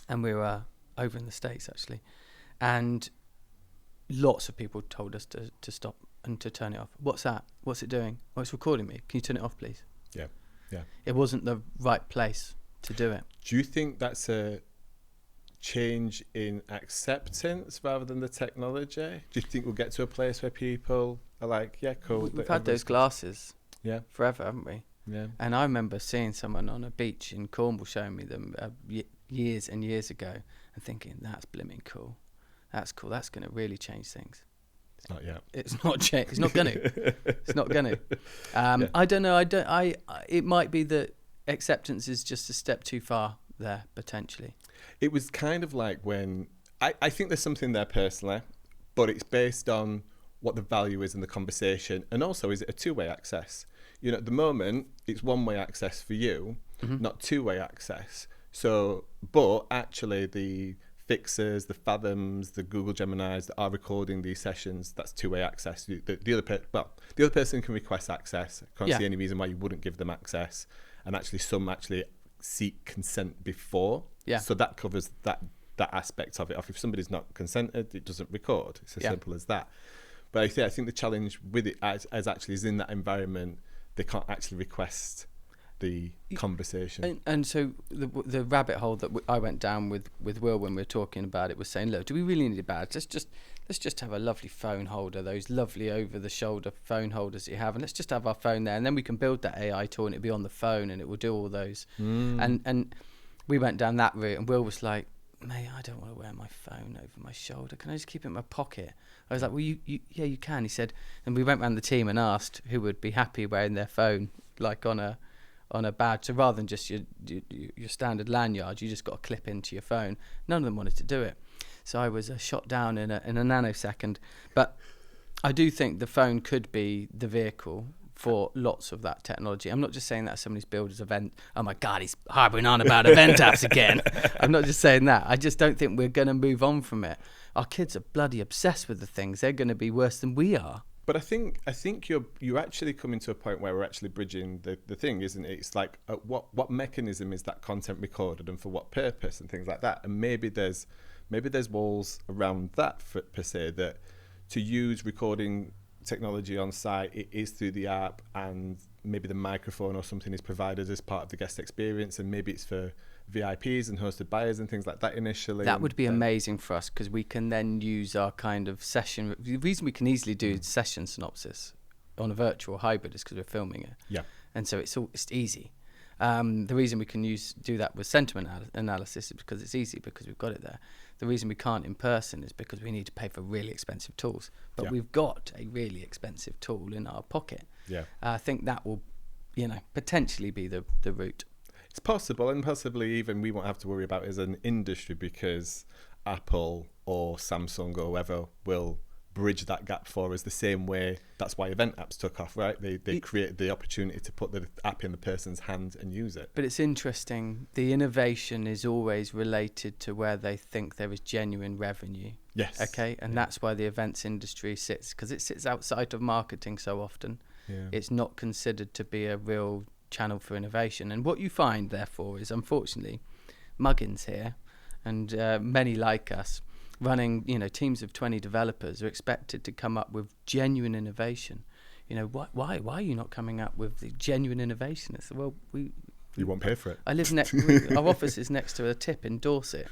and we were over in the States, actually. And lots of people told us to stop and to turn it off. What's that? What's it doing? Oh, it's recording me. Can you turn it off, please? Yeah. It wasn't the right place to do it. Do you think that's a change in acceptance rather than the technology? Do you think we'll get to a place where people are like, yeah, cool. We've had those glasses forever, haven't we? Yeah. And I remember seeing someone on a beach in Cornwall showing me them years and years ago and thinking, that's blimmin' cool. That's cool. That's going to really change things. It's not yet. It's not it's not going to. It's not going to. I don't know. It might be that acceptance is just a step too far there, potentially. It was kind of like when... I think there's something there personally, but it's based on what the value is in the conversation. And also, is it a two-way access? You know, at the moment, it's one-way access for you, not two-way access. So, but actually the fixers, the Fathoms, the Google Geminis that are recording these sessions, that's two-way access. The other person can request access. I can't see any reason why you wouldn't give them access. And actually, some actually seek consent before. Yeah. So that covers that aspect of it. If somebody's not consented, it doesn't record. It's as simple as that. But I think the challenge with it as actually is in that environment, they can't actually request the conversation. And so the rabbit hole that I went down with Will when we were talking about it was saying, look, do we really need a badge? Let's just have a lovely phone holder, those lovely over-the-shoulder phone holders that you have, and let's just have our phone there, and then we can build that AI tool, and it'll be on the phone, and it will do all those. And we went down that route, and Will was like, mate, I don't want to wear my phone over my shoulder. Can I just keep it in my pocket? I was like, well, you can. He said, and we went around the team and asked who would be happy wearing their phone like on a badge. So rather than just your standard lanyard, you just got a clip into your phone. None of them wanted to do it. So I was shot down in a nanosecond. But I do think the phone could be the vehicle for lots of that technology. I'm not just saying that as somebody's built his event. Oh my God, he's harping on about event apps again. I'm not just saying that. I just don't think we're going to move on from it. Our kids are bloody obsessed with the things. They're going to be worse than we are. But I think you're actually coming to a point where we're actually bridging the thing, isn't it? It's like what mechanism is that content recorded and for what purpose and things like that. And maybe there's walls around that per se, that to use recording technology on site, it is through the app, and maybe the microphone or something is provided as part of the guest experience, and maybe it's for VIPs and hosted buyers and things like that initially. That would be amazing for us, because we can then use our kind of session. The reason we can easily do session synopsis on a virtual hybrid is because we're filming it. Yeah. And so it's easy. The reason we can do that with sentiment analysis is because it's easy, because we've got it there. The reason we can't in person is because we need to pay for really expensive tools. But we've got a really expensive tool in our pocket. Yeah. I think that will, potentially be the route. It's possible, and possibly even we won't have to worry about it as an industry, because Apple or Samsung or whoever will bridge that gap for us the same way. That's why event apps took off, right? They created the opportunity to put the app in the person's hand and use it. But it's interesting. The innovation is always related to where they think there is genuine revenue. Yes. Okay, and that's why the events industry sits, because it sits outside of marketing so often. Yeah. It's not considered to be a real channel for innovation. And what you find, therefore, is unfortunately muggins here, and many like us, running teams of 20 developers, are expected to come up with genuine innovation. Why are you not coming up with the genuine innovation? It's, well, you won't pay for it. I live our office is next to a tip in Dorset.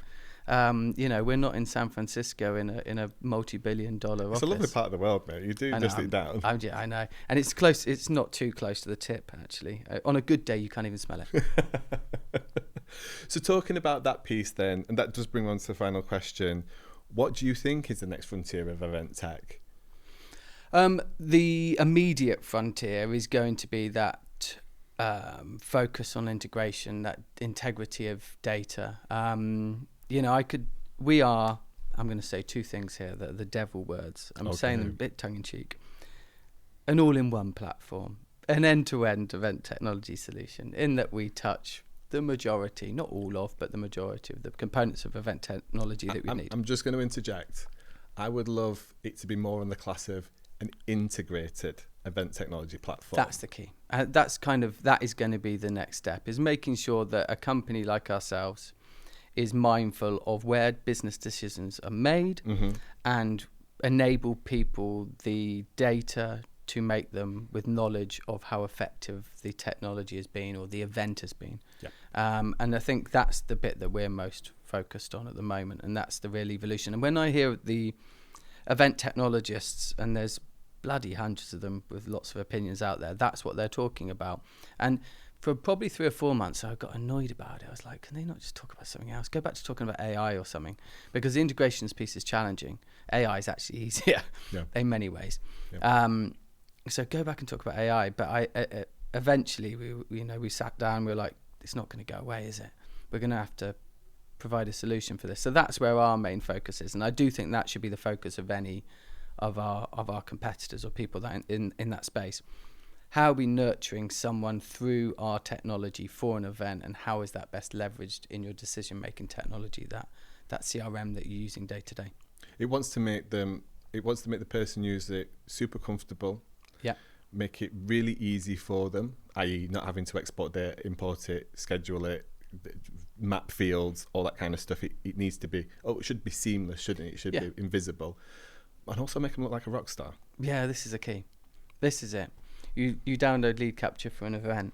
We're not in San Francisco in a multi-billion-dollar office. It's a lovely part of the world, mate. You do just it down. I know, and it's close. It's not too close to the tip, actually. On a good day, you can't even smell it. So talking about that piece then, and that does bring on to the final question, what do you think is the next frontier of event tech? The immediate frontier is going to be that focus on integration, that integrity of data. I'm going to say two things here that are the devil words. I'm saying them a bit tongue-in-cheek. An all-in-one platform, an end-to-end event technology solution, in that we touch the majority, not all of, but the majority of the components of event technology that we need. I'm just going to interject. I would love it to be more on the class of an integrated event technology platform. That's the key. That is going to be the next step, is making sure that a company like ourselves is mindful of where business decisions are made, and enable people the data to make them with knowledge of how effective the technology has been or the event has been. Yeah. And I think that's the bit that we're most focused on at the moment, and that's the real evolution. And when I hear the event technologists, and there's bloody hundreds of them with lots of opinions out there, that's what they're talking about. And for probably 3 or 4 months, I got annoyed about it. I was like, can they not just talk about something else? Go back to talking about AI or something, because the integrations piece is challenging. AI is actually easier in many ways. Yeah. So go back and talk about AI. But eventually we sat down. We were like, it's not going to go away, is it? We're going to have to provide a solution for this. So that's where our main focus is, and I do think that should be the focus of any of our competitors or people that in that space. How are we nurturing someone through our technology for an event, and how is that best leveraged in your decision-making technology, that CRM that you're using day to day? It wants to make the person use it super comfortable. Yeah. Make it really easy for them, i.e. not having to export data, import it, schedule it, map fields, all that kind of stuff. It needs to be, it should be seamless, shouldn't it? It should be invisible. And also make them look like a rock star. Yeah, this is a key. This is it. You download lead capture for an event,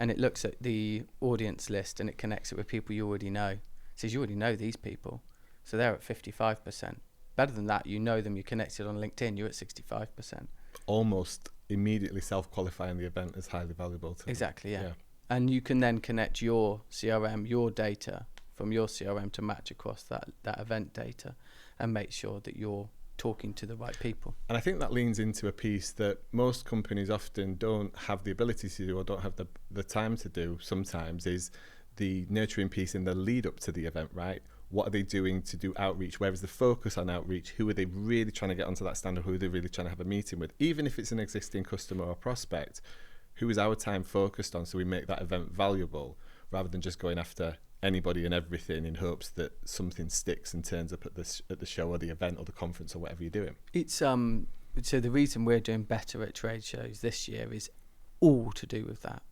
and it looks at the audience list, and it connects it with people you already know. It says you already know these people, so they're at 55%. Better than that, you know them, you're connected on LinkedIn, you're at 65%. Almost immediately self-qualifying the event as highly valuable to Exactly, yeah. And you can then connect your CRM, your data from your CRM to match across that event data, and make sure that you're talking to the right people. And I think that leans into a piece that most companies often don't have the ability to do, or don't have the time to do sometimes, is the nurturing piece in the lead up to the event, right? What are they doing to do outreach? Where is the focus on outreach? Who are they really trying to get onto that stand, or who are they really trying to have a meeting with? Even if it's an existing customer or prospect, who is our time focused on, so we make that event valuable rather than just going after anybody and everything in hopes that something sticks and turns up at the show or the event or the conference or whatever you're doing. It's so the reason we're doing better at trade shows this year is all to do with that.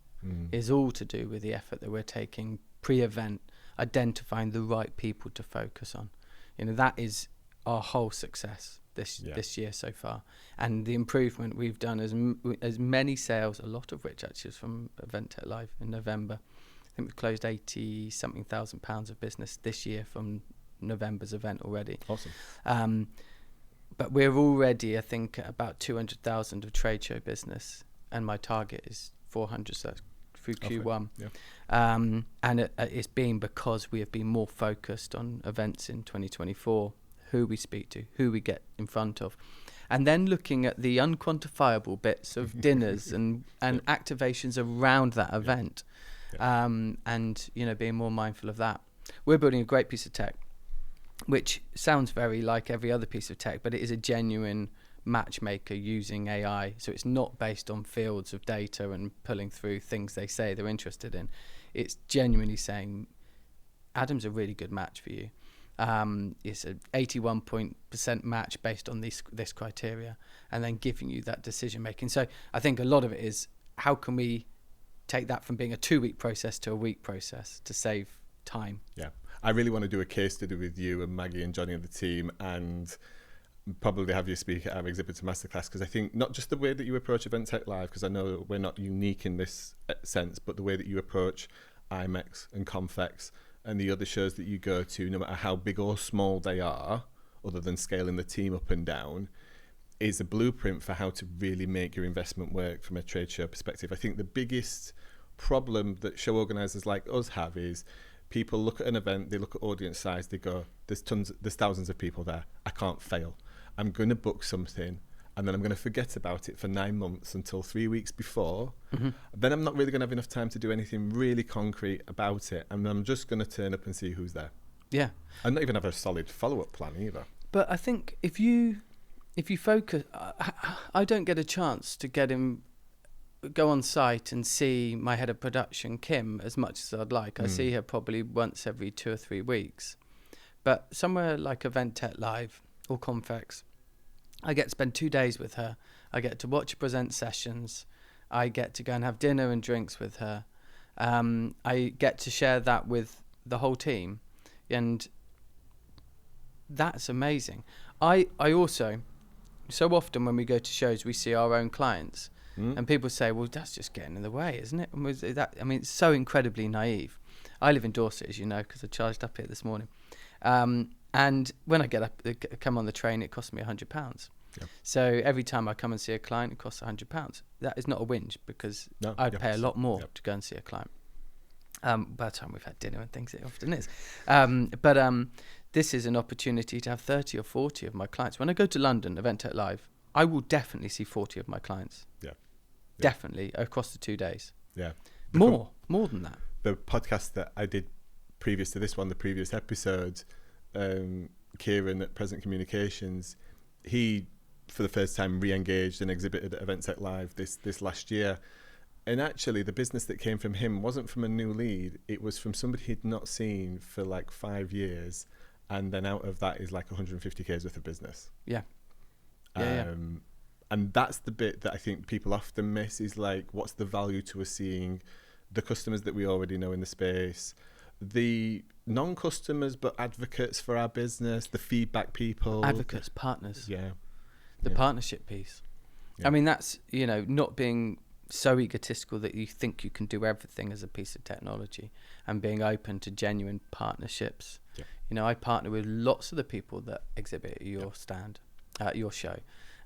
Is all to do with the effort that we're taking pre-event, identifying the right people to focus on. You know, that is our whole success this year so far, and the improvement we've done as many sales, a lot of which actually is from Event Tech Live in November. I think we've closed 80-something thousand pounds of business this year from November's event already. Awesome. But we're already, I think, at about 200,000 of trade show business, and my target is 400, so that's through Q1. Yeah. And it's been because we have been more focused on events in 2024, who we speak to, who we get in front of, and then looking at the unquantifiable bits of dinners and activations around that event. And, you know, being more mindful of that. We're building a great piece of tech, which sounds very like every other piece of tech, but it is a genuine matchmaker using AI. So it's not based on fields of data and pulling through things they say they're interested in. It's genuinely saying, Adam's a really good match for you. It's an 81% match based on this criteria, and then giving you that decision making. So I think a lot of it is, how can we take that from being a 2-week process to a week process to save time? Yeah. I really want to do a case study with you and Maggie and Johnny and the team, and probably have you speak at our exhibitor masterclass, because I think not just the way that you approach Event Tech Live, because I know we're not unique in this sense, but the way that you approach IMEX and Confex and the other shows that you go to, no matter how big or small they are, other than scaling the team up and down, is a blueprint for how to really make your investment work from a trade show perspective. I think the biggest problem that show organisers like us have is people look at an event, they look at audience size, they go, there's thousands of people there, I can't fail. I'm going to book something, and then I'm going to forget about it for 9 months until 3 weeks before. Then I'm not really going to have enough time to do anything really concrete about it, and I'm just going to turn up and see who's there. Yeah. And not even have a solid follow-up plan either. But I think if you focus, I don't get a chance to go on site and see my head of production, Kim, as much as I'd like. I see her probably once every 2 or 3 weeks. But somewhere like Event Tech Live or Confex, I get to spend 2 days with her. I get to watch her present sessions. I get to go and have dinner and drinks with her. I get to share that with the whole team. And that's amazing. I also, so often when we go to shows, we see our own clients. And people say, well, that's just getting in the way, isn't it? And it's so incredibly naive. I live in Dorset, as you know, because I charged up here this morning. And when I come on the train, it costs me £100. Yep. So every time I come and see a client, it costs £100. That is not a whinge, because I'd pay a lot more to go and see a client. By the time we've had dinner and things, it often is. But this is an opportunity to have 30 or 40 of my clients. When I go to London, Event Tech Live, I will definitely see 40 of my clients. Yeah. Definitely, across the 2 days. Yeah. More than that. The podcast that I did previous to this one, the previous episode, Kieran at Present Communications, he, for the first time, re-engaged and exhibited at Event Tech Live this last year. And actually, the business that came from him wasn't from a new lead. It was from somebody he'd not seen for like 5 years. And then out of that is like 150K's worth of business. Yeah. And that's the bit that I think people often miss, is like, what's the value to us seeing the customers that we already know in the space, the non-customers but advocates for our business, the feedback people. Advocates, partners. Yeah. The partnership piece. Yeah. I mean, that's, not being so egotistical that you think you can do everything as a piece of technology, and being open to genuine partnerships. Yeah. I partner with lots of the people that exhibit at your stand, at your show.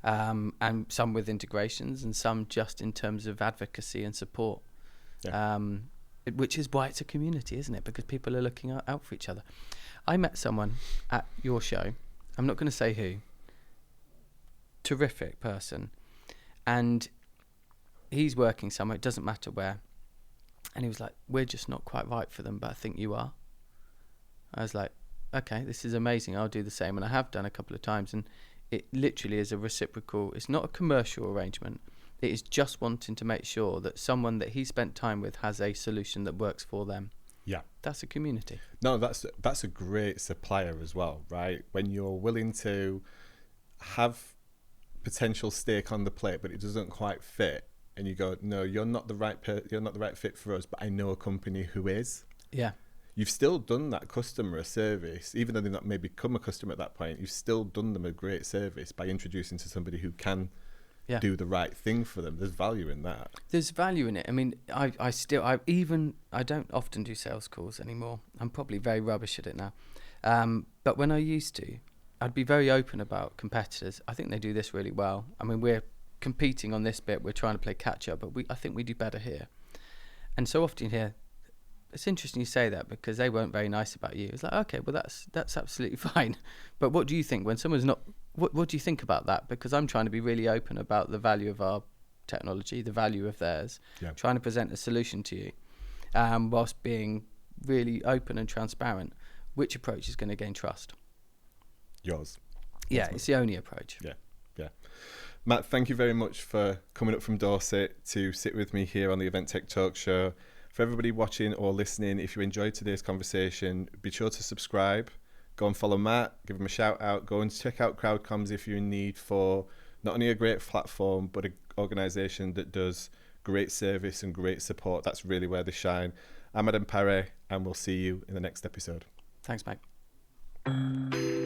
And some with integrations, and some just in terms of advocacy and support, which is why it's a community, isn't it? Because people are looking out for each other. I met someone at your show, I'm not going to say who, terrific person, and he's working somewhere, it doesn't matter where, and he was like, we're just not quite right for them, but I think you are. I was like, okay, this is amazing, I'll do the same. And I have done a couple of times, and it literally is a reciprocal, it's not a commercial arrangement. It is just wanting to make sure that someone that he spent time with has a solution that works for them. Yeah. That's a community. No, that's a great supplier as well, right? When you're willing to have potential stake on the plate, but it doesn't quite fit, and you go, no, you're not the right fit for us, but I know a company who is. Yeah. You've still done that customer a service, even though they've not maybe become a customer at that point. You've still done them a great service by introducing to somebody who can do the right thing for them. There's value in that. There's value in it. I mean, I don't often do sales calls anymore. I'm probably very rubbish at it now. But when I used to, I'd be very open about competitors. I think they do this really well. I mean, we're competing on this bit. We're trying to play catch up, but I think we do better here. And so often here, it's interesting you say that, because they weren't very nice about you. It's like, okay, well, that's absolutely fine. But what do you think when someone's not? What do you think about that? Because I'm trying to be really open about the value of our technology, the value of theirs, trying to present a solution to you, whilst being really open and transparent. Which approach is going to gain trust? Yours. Yeah, it's the only approach. Yeah. Matt, thank you very much for coming up from Dorset to sit with me here on the Event Tech Talk Show. For everybody watching or listening, if you enjoyed today's conversation, be sure to subscribe. Go and follow Matt, give him a shout out. Go and check out CrowdComms if you're in need for not only a great platform, but an organisation that does great service and great support. That's really where they shine. I'm Adam Parry, and we'll see you in the next episode. Thanks, mate.